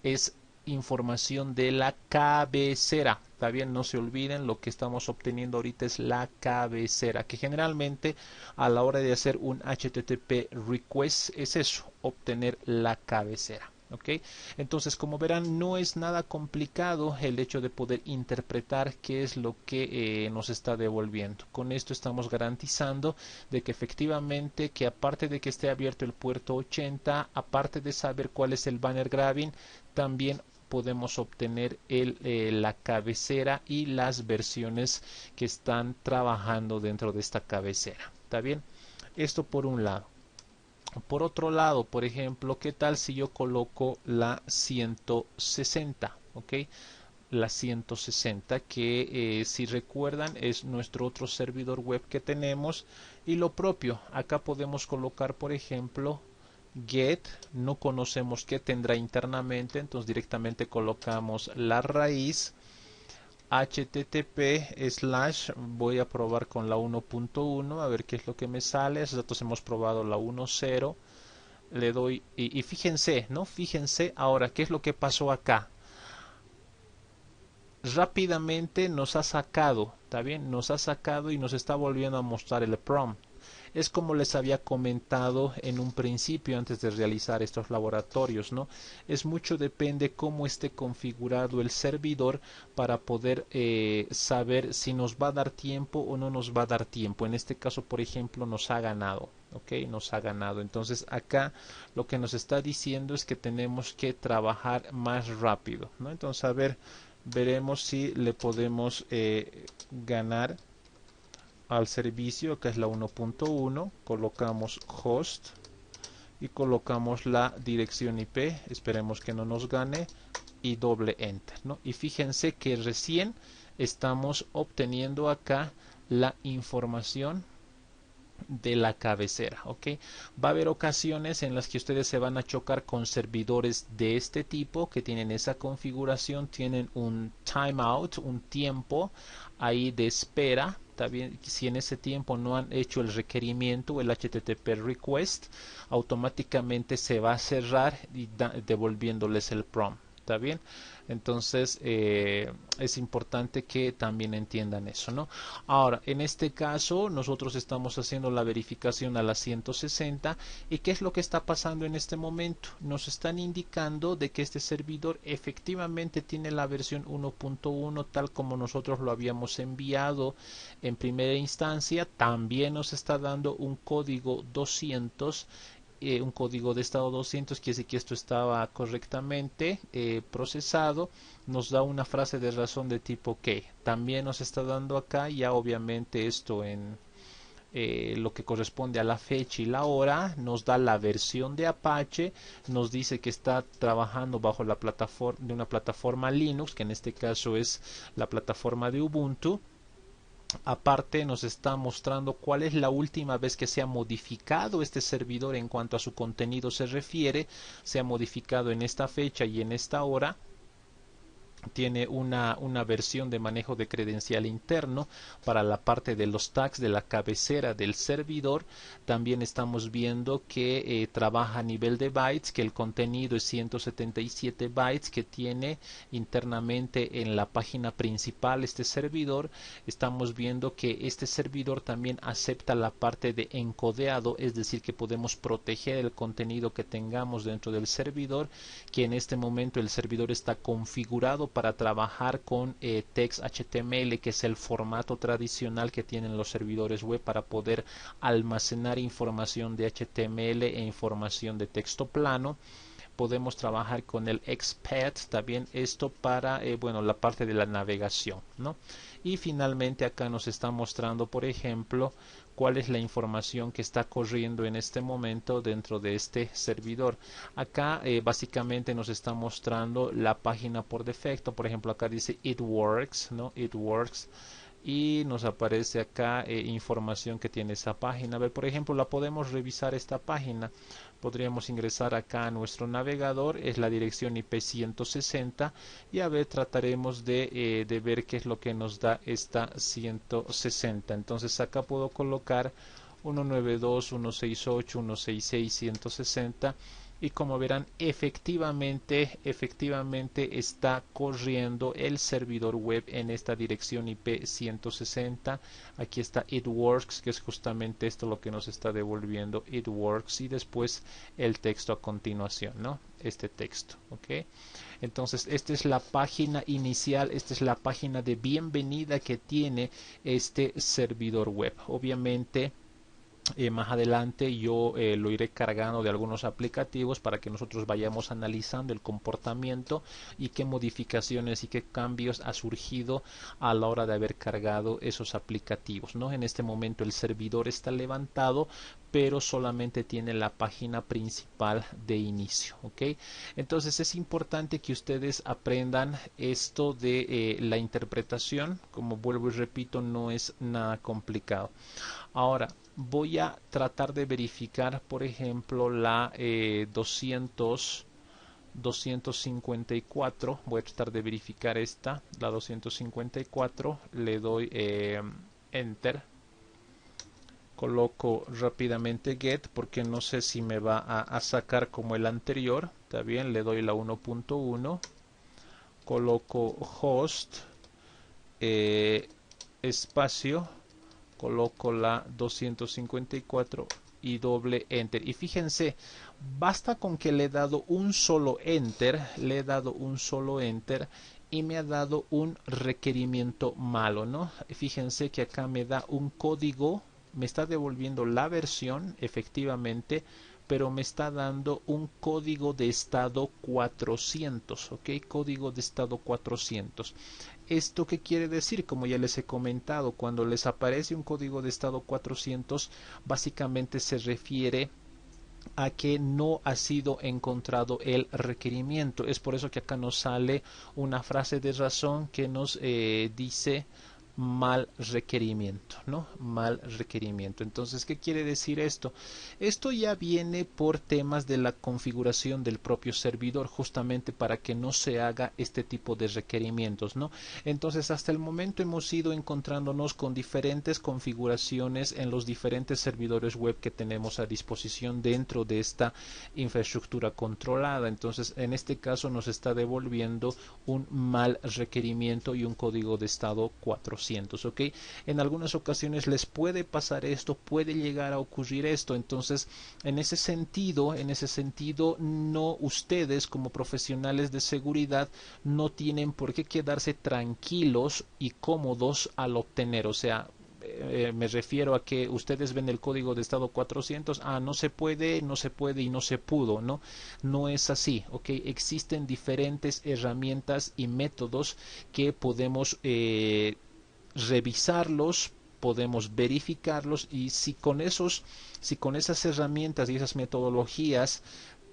es información de la cabecera. Está bien, no se olviden, lo que estamos obteniendo ahorita es la cabecera, que generalmente a la hora de hacer un HTTP request es eso, obtener la cabecera. ¿Ok? Entonces, como verán, no es nada complicado el hecho de poder interpretar qué es lo que nos está devolviendo. Con esto estamos garantizando de que efectivamente, que aparte de que esté abierto el puerto 80, aparte de saber cuál es el banner grabbing, también podemos obtener la cabecera y las versiones que están trabajando dentro de esta cabecera. ¿Está bien? Esto por un lado. Por otro lado, por ejemplo, ¿qué tal si yo coloco la 160? ¿Ok? la 160, que si recuerdan es nuestro otro servidor web que tenemos. Y lo propio, acá podemos colocar por ejemplo get, no conocemos qué tendrá internamente, entonces directamente colocamos la raíz http voy a probar con la 1.1 a ver qué es lo que me sale. Esos datos hemos probado la 1.0, le doy y fíjense, ¿no? Fíjense ahora qué es lo que pasó acá. Rápidamente nos ha sacado, ¿está bien? Nos ha sacado y nos está volviendo a mostrar el prompt. Es como les había comentado en un principio antes de realizar estos laboratorios, ¿no? Es mucho depende cómo esté configurado el servidor para poder saber si nos va a dar tiempo o no nos va a dar tiempo. En este caso, por ejemplo, nos ha ganado, ¿ok? Nos ha ganado. Entonces acá lo que nos está diciendo es que tenemos que trabajar más rápido, ¿no? Entonces a ver, veremos si le podemos ganar al servicio, que es la 1.1, colocamos host y colocamos la dirección IP, esperemos que no nos gane, y doble enter, ¿no? Y fíjense que recién estamos obteniendo acá la información de la cabecera, ¿ok? Va a haber ocasiones en las que ustedes se van a chocar con servidores de este tipo que tienen esa configuración, tienen un timeout, un tiempo ahí de espera. También, si en ese tiempo no han hecho el requerimiento, el HTTP request, automáticamente se va a cerrar y devolviéndoles el prompt. ¿Está bien? Entonces es importante que también entiendan eso, ¿no? Ahora, en este caso, nosotros estamos haciendo la verificación a la 160. ¿Y qué es lo que está pasando en este momento? Nos están indicando de que este servidor efectivamente tiene la versión 1.1 tal como nosotros lo habíamos enviado en primera instancia. También nos está dando un código 200, un código de estado 200, quiere decir que esto estaba correctamente procesado. Nos da una frase de razón de tipo que también nos está dando acá ya obviamente esto en lo que corresponde a la fecha y la hora. Nos da la versión de Apache, nos dice que está trabajando bajo la plataforma de una plataforma Linux, que en este caso es la plataforma de Ubuntu. Aparte nos está mostrando cuál es la última vez que se ha modificado este servidor en cuanto a su contenido se refiere. Se ha modificado en esta fecha y en esta hora. Tiene una versión de manejo de credencial interno para la parte de los tags de la cabecera del servidor. También estamos viendo que trabaja a nivel de bytes, que el contenido es 177 bytes que tiene internamente en la página principal este servidor. Estamos viendo que este servidor también acepta la parte de encodeado, es decir, que podemos proteger el contenido que tengamos dentro del servidor, que en este momento el servidor está configurado para trabajar con text HTML, que es el formato tradicional que tienen los servidores web para poder almacenar información de HTML e información de texto plano. Podemos trabajar con el XPath, también esto para bueno, la parte de la navegación, ¿no? Y finalmente acá nos está mostrando, por ejemplo, cuál es la información que está corriendo en este momento dentro de este servidor. Acá básicamente nos está mostrando la página por defecto. Por ejemplo, acá dice it works, ¿no? It works. Y nos aparece acá información que tiene esa página. A ver, por ejemplo, la podemos revisar esta página. Podríamos ingresar acá a nuestro navegador, es la dirección IP 160, y a ver, trataremos de ver qué es lo que nos da esta 160. Entonces acá puedo colocar 192.168.166.160 y como verán efectivamente está corriendo el servidor web en esta dirección IP 160. Aquí está it works, que es justamente esto lo que nos está devolviendo it works, y después el texto a continuación, ¿no? Este texto, ¿ok? Entonces esta es la página inicial, esta es la página de bienvenida que tiene este servidor web. Obviamente más adelante yo lo iré cargando de algunos aplicativos para que nosotros vayamos analizando el comportamiento y qué modificaciones y qué cambios ha surgido a la hora de haber cargado esos aplicativos, ¿no? En este momento el servidor está levantado, pero solamente tiene la página principal de inicio, ¿ok? Entonces es importante que ustedes aprendan esto de la interpretación. Como vuelvo y repito, no es nada complicado. Ahora voy a tratar de verificar, por ejemplo, la 254. Voy a tratar de verificar esta, la 254. Le doy enter, coloco rápidamente get porque no sé si me va a sacar como el anterior. Está bien, le doy la 1.1, coloco host, espacio, coloco la 254 y doble enter. Y fíjense, basta con que le he dado un solo enter, y me ha dado un requerimiento malo, ¿no? Fíjense que acá me da un código, me está devolviendo la versión, efectivamente, pero me está dando un código de estado 400, ¿ok? Código de estado 400. ¿Esto qué quiere decir? Como ya les he comentado, cuando les aparece un código de estado 400, básicamente se refiere a que no ha sido encontrado el requerimiento. Es por eso que acá nos sale una frase de razón que nos dice mal requerimiento, ¿no? Mal requerimiento. Entonces, ¿qué quiere decir esto? Esto ya viene por temas de la configuración del propio servidor, justamente para que no se haga este tipo de requerimientos, ¿no? Entonces, hasta el momento hemos ido encontrándonos con diferentes configuraciones en los diferentes servidores web que tenemos a disposición dentro de esta infraestructura controlada. Entonces, en este caso nos está devolviendo un mal requerimiento y un código de estado 400. ¿Ok? En algunas ocasiones les puede pasar esto, puede llegar a ocurrir esto. Entonces, en ese sentido, no, ustedes como profesionales de seguridad no tienen por qué quedarse tranquilos y cómodos al obtener. O sea, me refiero a que ustedes ven el código de estado 400, no se puede, no se puede y no se pudo, ¿no? No es así, ¿ok? Existen diferentes herramientas y métodos que podemos revisarlos, podemos verificarlos, y si con esas herramientas y esas metodologías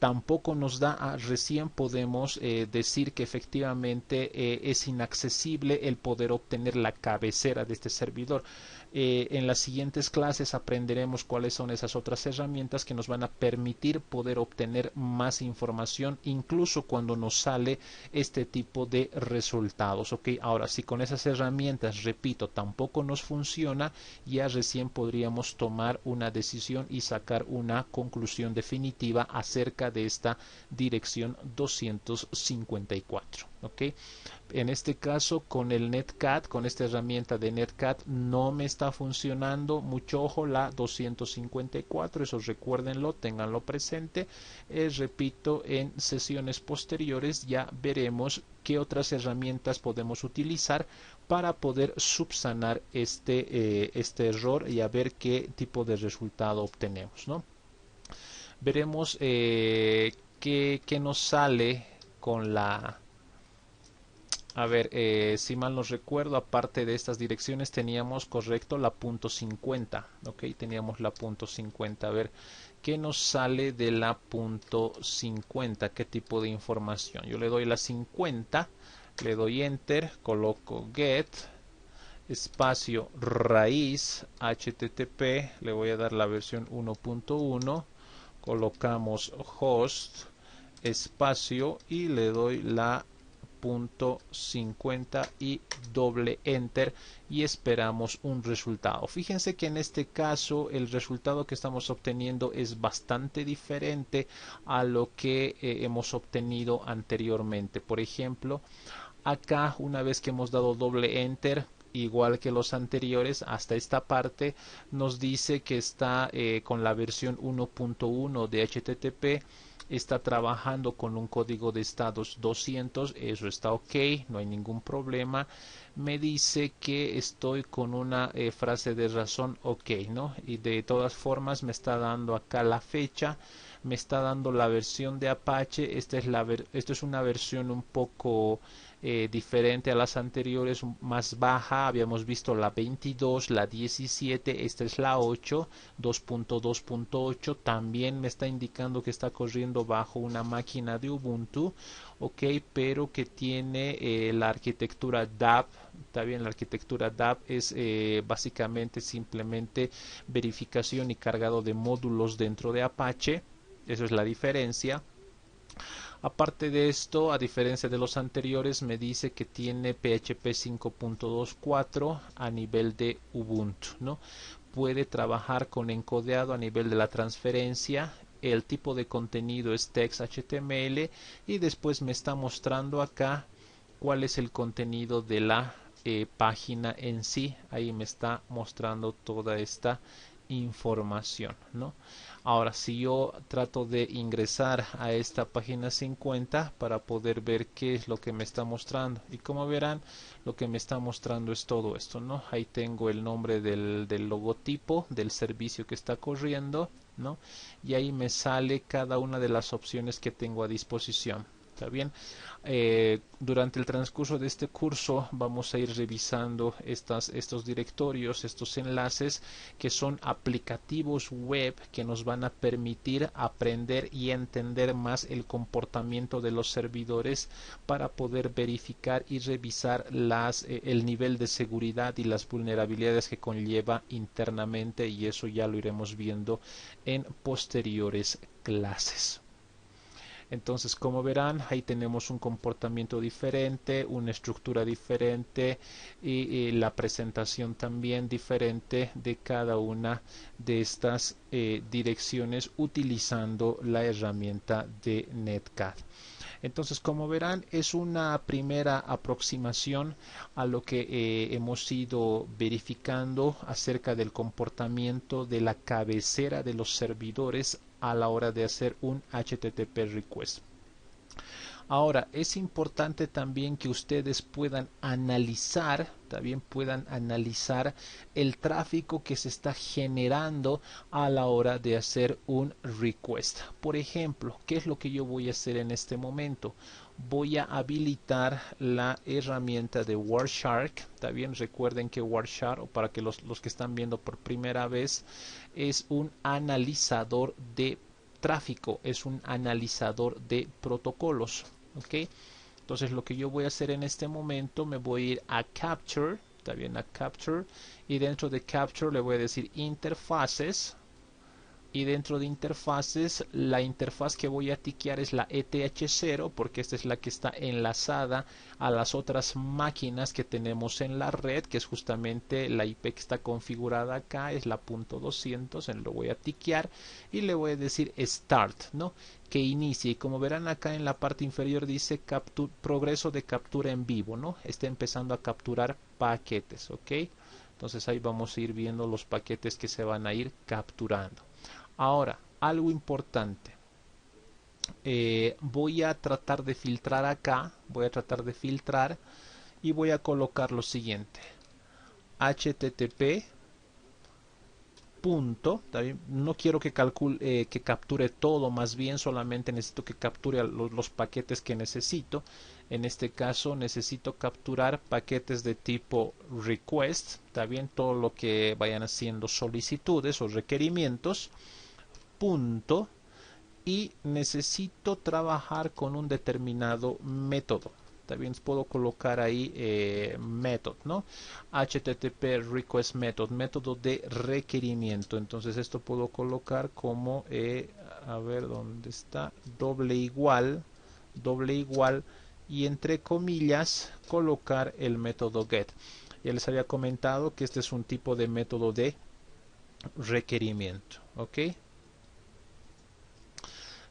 tampoco nos da, recién podemos decir que efectivamente es inaccesible el poder obtener la cabecera de este servidor. En las siguientes clases aprenderemos cuáles son esas otras herramientas que nos van a permitir poder obtener más información, incluso cuando nos sale este tipo de resultados. ¿Ok? Ahora, si con esas herramientas, repito, tampoco nos funciona, ya recién podríamos tomar una decisión y sacar una conclusión definitiva acerca de esta dirección 254. ¿Ok? En este caso, con el Netcat, con esta herramienta de Netcat, no me está funcionando. Mucho ojo, la 254, eso recuérdenlo, ténganlo presente. Repito, en sesiones posteriores ya veremos qué otras herramientas podemos utilizar para poder subsanar este error y a ver qué tipo de resultado obtenemos, ¿no? Veremos qué nos sale con la... A ver, si mal no recuerdo, aparte de estas direcciones teníamos, correcto, la .50, ok, teníamos la .50. A ver, ¿qué nos sale de la .50? ¿Qué tipo de información? Yo le doy la 50, le doy enter, coloco get, espacio raíz, http, le voy a dar la versión 1.1, colocamos host, espacio, y le doy la .50 y doble enter, y esperamos un resultado. Fíjense que en este caso el resultado que estamos obteniendo es bastante diferente a lo que hemos obtenido anteriormente. Por ejemplo, acá, una vez que hemos dado doble enter, igual que los anteriores, hasta esta parte nos dice que está con la versión 1.1 de HTTP, está trabajando con un código de estados 200, eso está ok, no hay ningún problema. me dice que estoy con una frase de razón OK, ¿no? Y de todas formas me está dando acá la fecha, me está dando la versión de Apache. Esto es una versión un poco diferente a las anteriores, más baja. Habíamos visto la 22, la 17, esta es la 8, 2.2.8. También me está indicando que está corriendo bajo una máquina de Ubuntu, ok, pero que tiene la arquitectura DAP. Está bien, la arquitectura DAP es básicamente simplemente verificación y cargado de módulos dentro de Apache. Eso es la diferencia. Aparte de esto, a diferencia de los anteriores, me dice que tiene PHP 5.24 a nivel de Ubuntu, ¿no? Puede trabajar con encodeado a nivel de la transferencia. El tipo de contenido es text HTML y después me está mostrando acá cuál es el contenido de la página en sí. Ahí me está mostrando toda esta información, ¿no? Ahora, si yo trato de ingresar a esta página 50 para poder ver qué es lo que me está mostrando, y como verán, lo que me está mostrando es todo esto, ¿no? Ahí tengo el nombre del logotipo del servicio que está corriendo, ¿no? Y ahí me sale cada una de las opciones que tengo a disposición. ¿Está bien? Durante el transcurso de este curso vamos a ir revisando estos directorios, estos enlaces que son aplicativos web que nos van a permitir aprender y entender más el comportamiento de los servidores para poder verificar y revisar el nivel de seguridad y las vulnerabilidades que conlleva internamente, y eso ya lo iremos viendo en posteriores clases. Entonces, como verán, ahí tenemos un comportamiento diferente, una estructura diferente y la presentación también diferente de cada una de estas direcciones utilizando la herramienta de Netcat. Entonces, como verán, es una primera aproximación a lo que hemos ido verificando acerca del comportamiento de la cabecera de los servidores a la hora de hacer un HTTP request. Ahora, es importante también que ustedes puedan analizar, el tráfico que se está generando a la hora de hacer un request. Por ejemplo, ¿qué es lo que yo voy a hacer en este momento? Voy a habilitar la herramienta de Wireshark. Está bien, recuerden que Wireshark, o para que los que están viendo por primera vez, es un analizador de tráfico, es un analizador de protocolos. ¿Ok? Entonces lo que yo voy a hacer en este momento, me voy a ir a Capture, está bien, a Capture, y dentro de Capture le voy a decir interfaces, y dentro de interfaces la interfaz que voy a tiquear es la ETH0, porque esta es la que está enlazada a las otras máquinas que tenemos en la red, que es justamente la IP que está configurada acá, es la .200. Lo voy a tiquear y le voy a decir Start, ¿no? Que inicie, y como verán acá en la parte inferior dice progreso de captura en vivo, ¿no? Está empezando a capturar paquetes, ¿ok? Entonces ahí vamos a ir viendo los paquetes que se van a ir capturando. Ahora, algo importante. Voy a tratar de filtrar acá, y voy a colocar lo siguiente. HTTP punto, ¿también? No quiero que capture todo, más bien solamente necesito que capture los paquetes que necesito. En este caso necesito capturar paquetes de tipo request, ¿está bien? Todo lo que vayan haciendo solicitudes o requerimientos, punto, y necesito trabajar con un determinado método. También puedo colocar ahí method, ¿no? HTTP request method, método de requerimiento. Entonces esto puedo colocar como, a ver dónde está, doble igual, y entre comillas colocar el método get. Ya les había comentado que este es un tipo de método de requerimiento, ¿ok?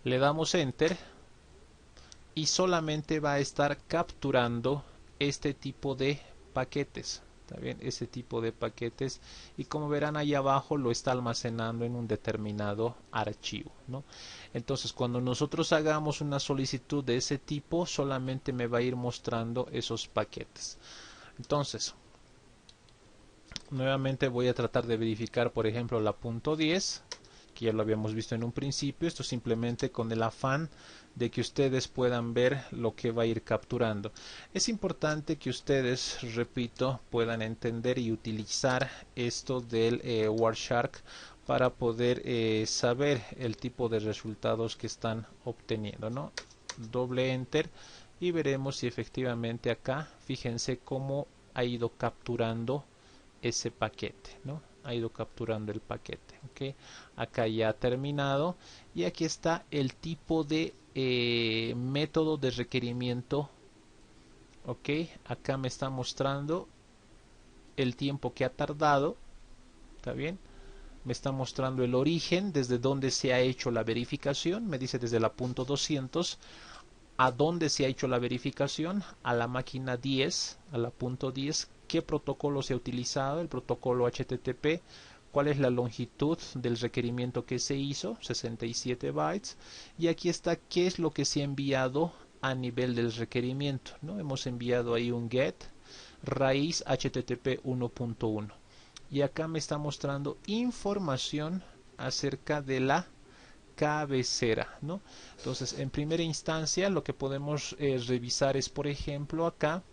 Le damos enter y solamente va a estar capturando este tipo de paquetes. ¿Está bien? Ese tipo de paquetes, y como verán ahí abajo lo está almacenando en un determinado archivo, ¿no? Entonces cuando nosotros hagamos una solicitud de ese tipo, solamente me va a ir mostrando esos paquetes. Entonces, nuevamente voy a tratar de verificar, por ejemplo, la punto 10, que ya lo habíamos visto en un principio. Esto simplemente con el afán de que ustedes puedan ver lo que va a ir capturando. Es importante que ustedes, repito, puedan entender y utilizar esto del Wireshark para poder saber el tipo de resultados que están obteniendo, ¿no? Doble enter y veremos si efectivamente acá, fíjense cómo ha ido capturando ese paquete, ¿no? Ha ido capturando el paquete, ¿ok? Acá ya ha terminado y aquí está el tipo de método de requerimiento, ¿ok? Acá me está mostrando el tiempo que ha tardado, ¿está bien? Me está mostrando el origen, desde donde se ha hecho la verificación, me dice desde la punto 200, a dónde se ha hecho la verificación, a la máquina 10, a la punto 10, qué protocolo se ha utilizado, el protocolo HTTP, cuál es la longitud del requerimiento que se hizo, 67 bytes, y aquí está qué es lo que se ha enviado a nivel del requerimiento, ¿no? Hemos enviado ahí un get raíz HTTP 1.1 y acá me está mostrando información acerca de la cabecera, ¿no? Entonces, en primera instancia, lo que podemos revisar es, por ejemplo, acá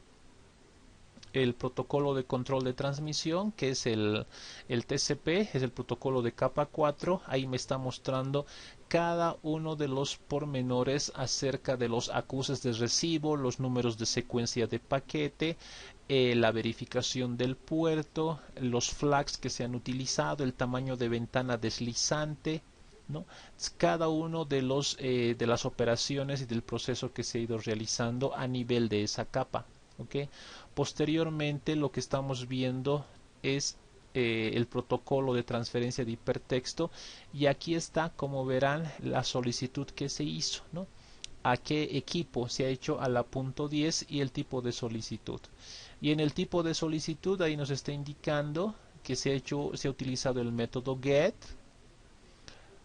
el protocolo de control de transmisión, que es el TCP, es el protocolo de capa 4. Ahí me está mostrando cada uno de los pormenores acerca de los acuses de recibo, los números de secuencia de paquete, la verificación del puerto, los flags que se han utilizado, el tamaño de ventana deslizante, ¿no? Cada uno de de las operaciones y del proceso que se ha ido realizando a nivel de esa capa, ¿ok? Posteriormente lo que estamos viendo es el protocolo de transferencia de hipertexto y aquí está, como verán, la solicitud que se hizo, ¿no? A qué equipo se ha hecho a la punto 10 y el tipo de solicitud. Y en el tipo de solicitud ahí nos está indicando que se ha utilizado el método get,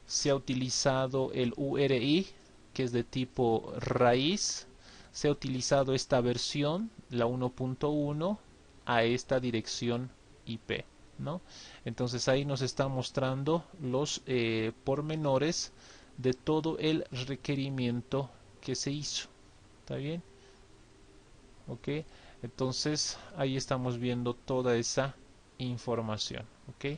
se ha utilizado el URI, que es de tipo raíz, se ha utilizado esta versión, la 1.1, a esta dirección IP, ¿no? Entonces ahí nos está mostrando los pormenores de todo el requerimiento que se hizo. ¿Está bien? ¿Ok? Entonces ahí estamos viendo toda esa información. ¿Ok?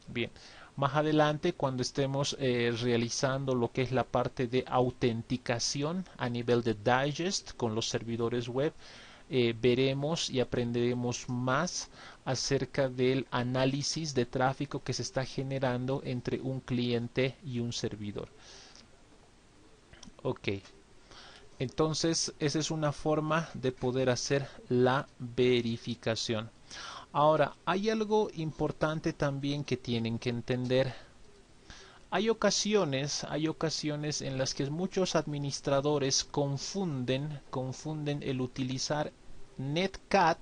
Bien. Más adelante, cuando estemos realizando lo que es la parte de autenticación a nivel de digest con los servidores web, veremos y aprenderemos más acerca del análisis de tráfico que se está generando entre un cliente y un servidor. Ok, entonces esa es una forma de poder hacer la verificación. Ahora, hay algo importante también que tienen que entender. Hay ocasiones en las que muchos administradores confunden el utilizar netcat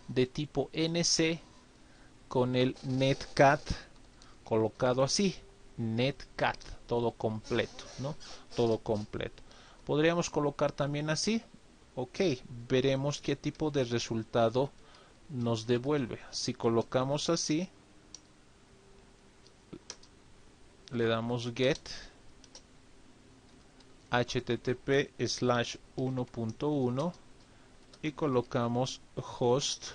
de tipo NC con el netcat colocado así, netcat, todo completo, ¿no? Todo completo. Podríamos colocar también así, ok, veremos qué tipo de resultado nos devuelve. Si colocamos así, le damos get http /1.1 y colocamos host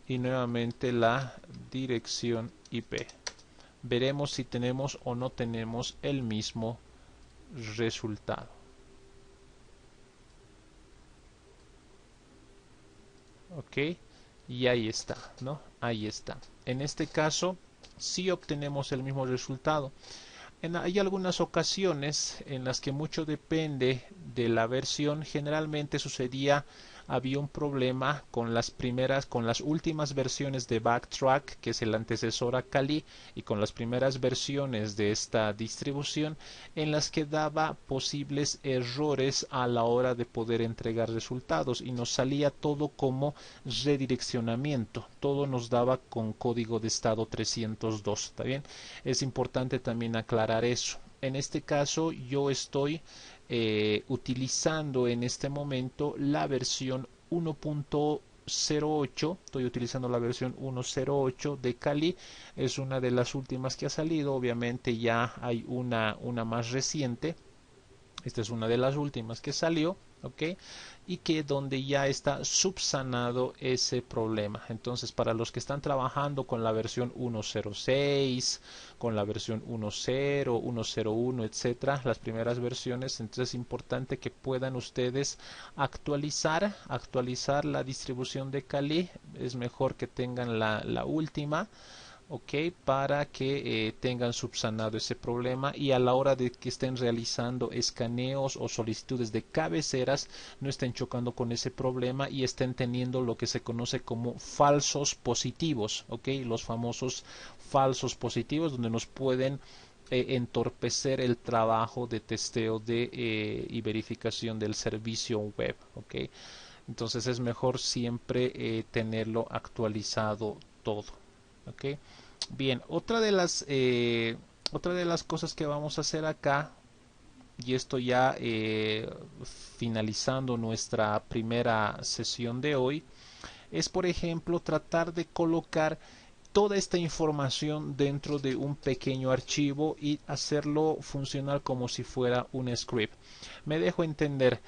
y nuevamente la dirección IP. Veremos si tenemos o no tenemos el mismo resultado. Ok, y ahí está, ¿no? Ahí está. En este caso sí obtenemos el mismo resultado. Hay algunas ocasiones en las que mucho depende de la versión. Generalmente había un problema con con las últimas versiones de Backtrack, que es el antecesor a Kali, y con las primeras versiones de esta distribución, en las que daba posibles errores a la hora de poder entregar resultados y nos salía todo como redireccionamiento, todo nos daba con código de estado 302, ¿está bien? Es importante también aclarar eso. En este caso yo estoy utilizando en este momento la versión 1.0 1.08, estoy utilizando la versión 1.08 de Kali, es una de las últimas que ha salido, obviamente ya hay una más reciente. Esta es una de las últimas que salió, ¿ok? Y que donde ya está subsanado ese problema. Entonces, para los que están trabajando con la versión 1.06, con la versión 1.0, 1.01, etcétera, las primeras versiones, entonces es importante que puedan ustedes actualizar la distribución de Kali. Es mejor que tengan la última, ok, para que tengan subsanado ese problema y a la hora de que estén realizando escaneos o solicitudes de cabeceras no estén chocando con ese problema y estén teniendo lo que se conoce como falsos positivos, ok, los famosos falsos positivos donde nos pueden entorpecer el trabajo de testeo y verificación del servicio web, ok. Entonces es mejor siempre tenerlo actualizado todo, ok. Bien, otra de las cosas que vamos a hacer acá, y esto ya finalizando nuestra primera sesión de hoy, es por ejemplo tratar de colocar toda esta información dentro de un pequeño archivo y hacerlo funcionar como si fuera un script. Me dejo entender.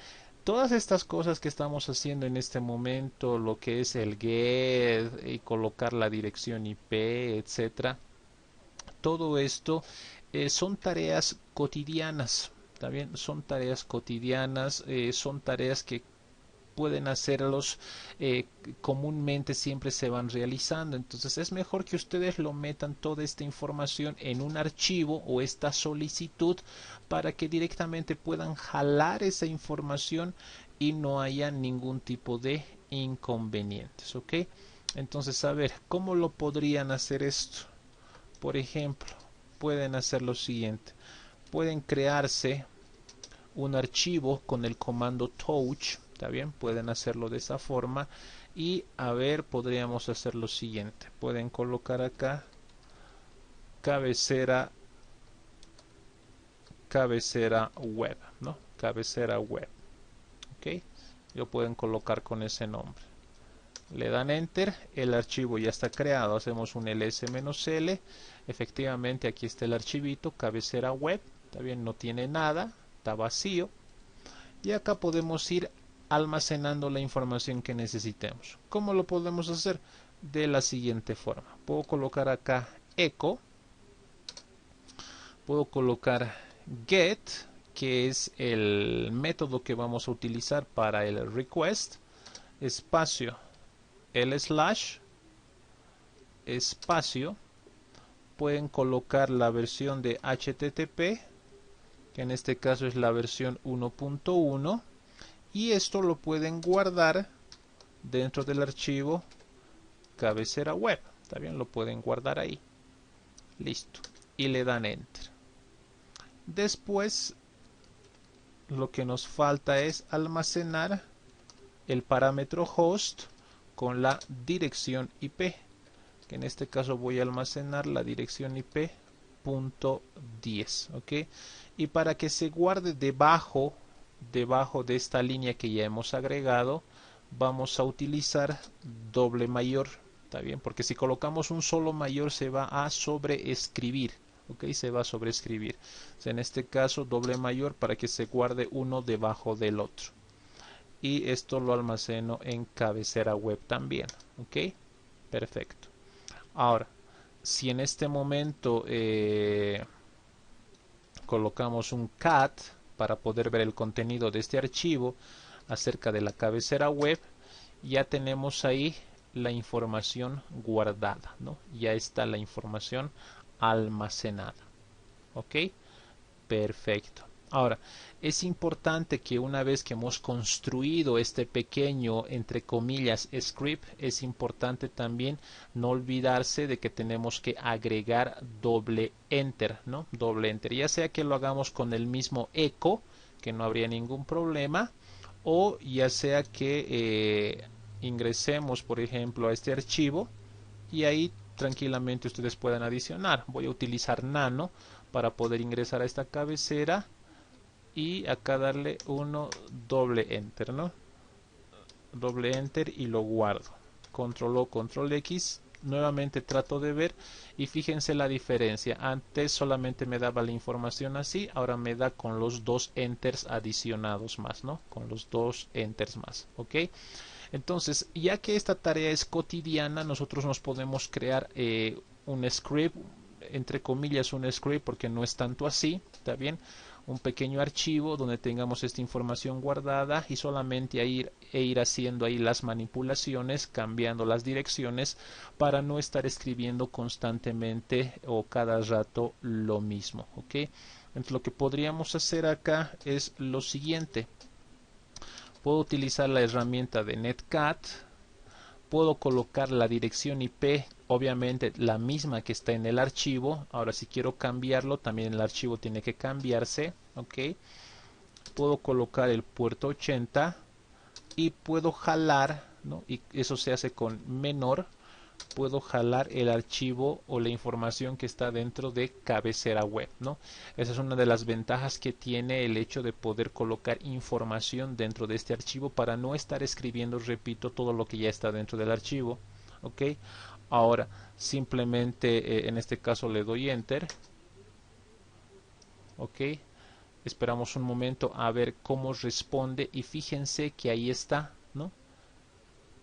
Todas estas cosas que estamos haciendo en este momento, lo que es el get y colocar la dirección IP, etcétera, todo esto son tareas cotidianas. También son tareas cotidianas, son tareas que pueden hacerlos comúnmente, siempre se van realizando. Entonces es mejor que ustedes lo metan toda esta información en un archivo o esta solicitud para que directamente puedan jalar esa información y no haya ningún tipo de inconvenientes, ¿ok? Entonces, a ver, ¿cómo lo podrían hacer esto? Por ejemplo, pueden hacer lo siguiente. Pueden crearse un archivo con el comando touch. ¿Está bien? Pueden hacerlo de esa forma. Y a ver, podríamos hacer lo siguiente. Pueden colocar acá cabecera web, ¿no? Cabecera web. ¿Ok? Lo pueden colocar con ese nombre. Le dan enter, el archivo ya está creado, hacemos un ls-l, efectivamente aquí está el archivito, cabecera web, está bien, no tiene nada, está vacío, y acá podemos ir almacenando la información que necesitemos. ¿Cómo lo podemos hacer? De la siguiente forma, puedo colocar acá echo, puedo colocar get, que es el método que vamos a utilizar para el request, espacio, el slash, espacio, pueden colocar la versión de HTTP, que en este caso es la versión 1.1, y esto lo pueden guardar dentro del archivo cabecera web. Está bien, lo pueden guardar ahí. Listo. Y le dan enter. Después, lo que nos falta es almacenar el parámetro host con la dirección IP, que en este caso voy a almacenar la dirección IP .10, ¿ok? Y para que se guarde debajo de esta línea que ya hemos agregado, vamos a utilizar doble mayor, ¿está bien? Porque si colocamos un solo mayor se va a sobreescribir, ¿ok? Se va a sobreescribir. O sea, en este caso doble mayor para que se guarde uno debajo del otro. Y esto lo almaceno en cabecera web también, ¿ok? Perfecto. Ahora, si en este momento colocamos un cat para poder ver el contenido de este archivo acerca de la cabecera web, ya tenemos ahí la información guardada, ¿no? Ya está la información almacenada, ¿ok? Perfecto. Ahora, es importante que una vez que hemos construido este pequeño, entre comillas, script, es importante también no olvidarse de que tenemos que agregar doble enter, ¿no? Doble enter, ya sea que lo hagamos con el mismo echo, que no habría ningún problema, o ya sea que ingresemos, por ejemplo, a este archivo y ahí tranquilamente ustedes puedan adicionar. Voy a utilizar nano para poder ingresar a esta cabecera y acá darle uno doble enter, ¿no? doble enter y lo guardo. Control O, control X. Nuevamente trato de ver y fíjense la diferencia. Antes solamente me daba la información así, ahora me da con los dos enters adicionados más, ¿no? Con los dos enters más, ¿ok? Entonces, ya que esta tarea es cotidiana, nosotros nos podemos crear un script, entre comillas un script, porque no es tanto así, ¿está bien? Un pequeño archivo donde tengamos esta información guardada y solamente ir haciendo ahí las manipulaciones, cambiando las direcciones para no estar escribiendo constantemente o cada rato lo mismo, ¿ok? Entonces lo que podríamos hacer acá es lo siguiente. Puedo utilizar la herramienta de netcat, puedo colocar la dirección IP, obviamente la misma que está en el archivo. Ahora si quiero cambiarlo, también el archivo tiene que cambiarse, ¿ok? Puedo colocar el puerto 80 y puedo jalar, ¿no? Y eso se hace con menor. Puedo jalar el archivo o la información que está dentro de cabecera web, ¿no? Esa es una de las ventajas que tiene el hecho de poder colocar información dentro de este archivo para no estar escribiendo, repito, todo lo que ya está dentro del archivo, ¿ok? Ahora simplemente en este caso le doy enter, ¿ok? Esperamos un momento a ver cómo responde y fíjense que ahí está, ¿no?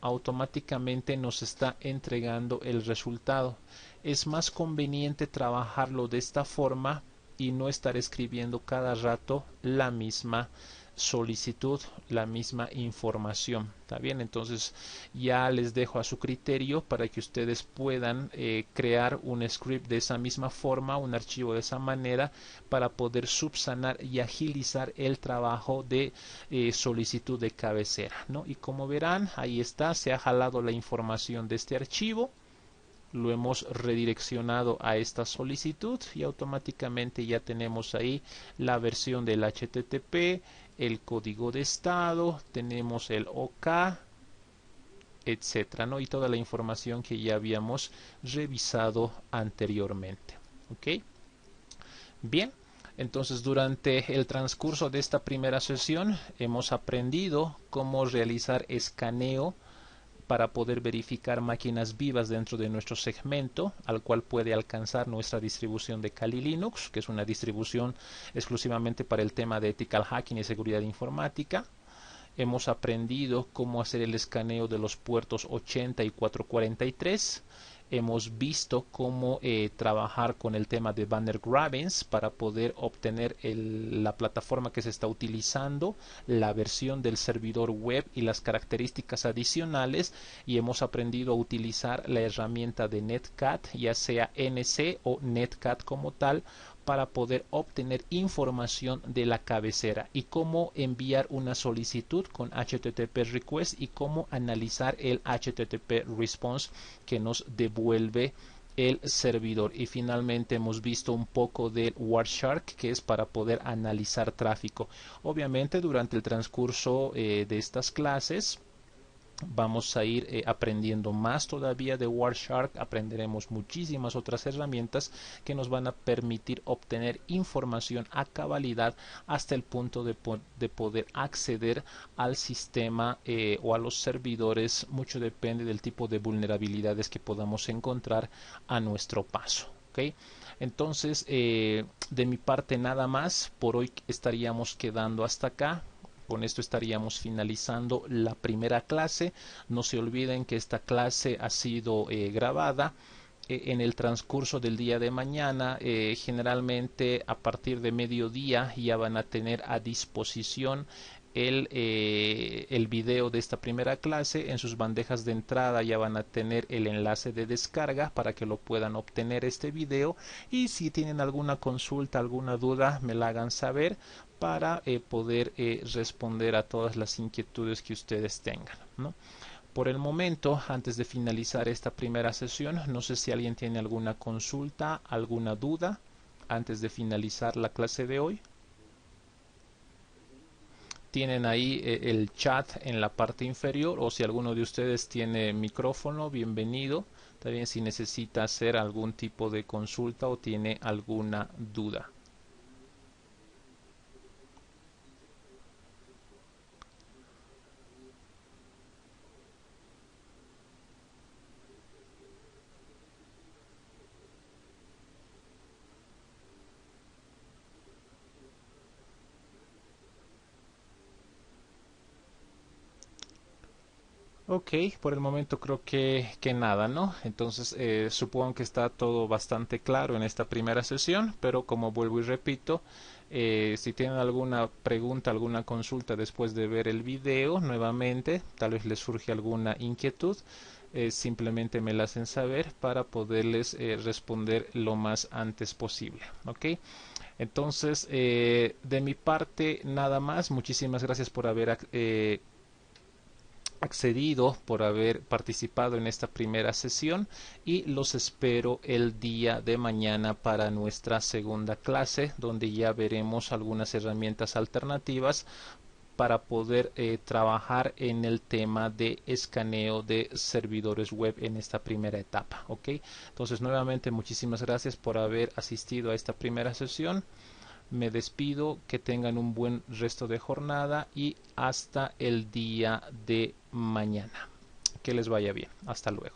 Automáticamente nos está entregando el resultado. Es más conveniente trabajarlo de esta forma y no estar escribiendo cada rato la misma solicitud, la misma información. ¿Está bien? Entonces ya les dejo a su criterio para que ustedes puedan crear un script de esa misma forma, un archivo de esa manera, para poder subsanar y agilizar el trabajo de solicitud de cabecera, ¿no? Y como verán, ahí está, se ha jalado la información de este archivo, lo hemos redireccionado a esta solicitud y automáticamente ya tenemos ahí la versión del HTTP, el código de estado, tenemos el OK, etcétera, ¿no? Y toda la información que ya habíamos revisado anteriormente, ¿ok? Bien, entonces durante el transcurso de esta primera sesión hemos aprendido cómo realizar escaneo para poder verificar máquinas vivas dentro de nuestro segmento, al cual puede alcanzar nuestra distribución de Kali Linux, que es una distribución exclusivamente para el tema de ethical hacking y seguridad informática. Hemos aprendido cómo hacer el escaneo de los puertos 80 y 443. Hemos visto cómo trabajar con el tema de banner grabbings para poder obtener la plataforma que se está utilizando, la versión del servidor web y las características adicionales, y hemos aprendido a utilizar la herramienta de netcat, ya sea NC o netcat como tal, para poder obtener información de la cabecera y cómo enviar una solicitud con HTTP request y cómo analizar el HTTP response que nos devuelve el servidor. Y finalmente hemos visto un poco del Wireshark, que es para poder analizar tráfico. Obviamente durante el transcurso de estas clases vamos a ir aprendiendo más todavía de Wireshark, aprenderemos muchísimas otras herramientas que nos van a permitir obtener información a cabalidad hasta el punto de poder acceder al sistema o a los servidores. Mucho depende del tipo de vulnerabilidades que podamos encontrar a nuestro paso, ¿ok? Entonces de mi parte nada más, por hoy estaríamos quedando hasta acá. Con esto estaríamos finalizando la primera clase. No se olviden que esta clase ha sido grabada en el transcurso del día de mañana. Generalmente a partir de mediodía ya van a tener a disposición el video de esta primera clase. En sus bandejas de entrada ya van a tener el enlace de descarga para que lo puedan obtener este video, y si tienen alguna consulta, alguna duda, me la hagan saber para poder responder a todas las inquietudes que ustedes tengan, ¿no? Por el momento, antes de finalizar esta primera sesión, no sé si alguien tiene alguna consulta, alguna duda antes de finalizar la clase de hoy. Tienen ahí el chat en la parte inferior, o si alguno de ustedes tiene micrófono, bienvenido. También si necesita hacer algún tipo de consulta o tiene alguna duda. Ok, por el momento creo que nada, ¿no? Entonces supongo que está todo bastante claro en esta primera sesión, pero como vuelvo y repito, si tienen alguna pregunta, alguna consulta después de ver el video nuevamente, tal vez les surge alguna inquietud, simplemente me la hacen saber para poderles responder lo más antes posible, ¿ok? Entonces, de mi parte, nada más. Muchísimas gracias por haber accedido, por haber participado en esta primera sesión y los espero el día de mañana para nuestra segunda clase, donde ya veremos algunas herramientas alternativas para poder trabajar en el tema de escaneo de servidores web en esta primera etapa. ¿Ok? Entonces, nuevamente, muchísimas gracias por haber asistido a esta primera sesión. Me despido, que tengan un buen resto de jornada y hasta el día de mañana. Que les vaya bien. Hasta luego.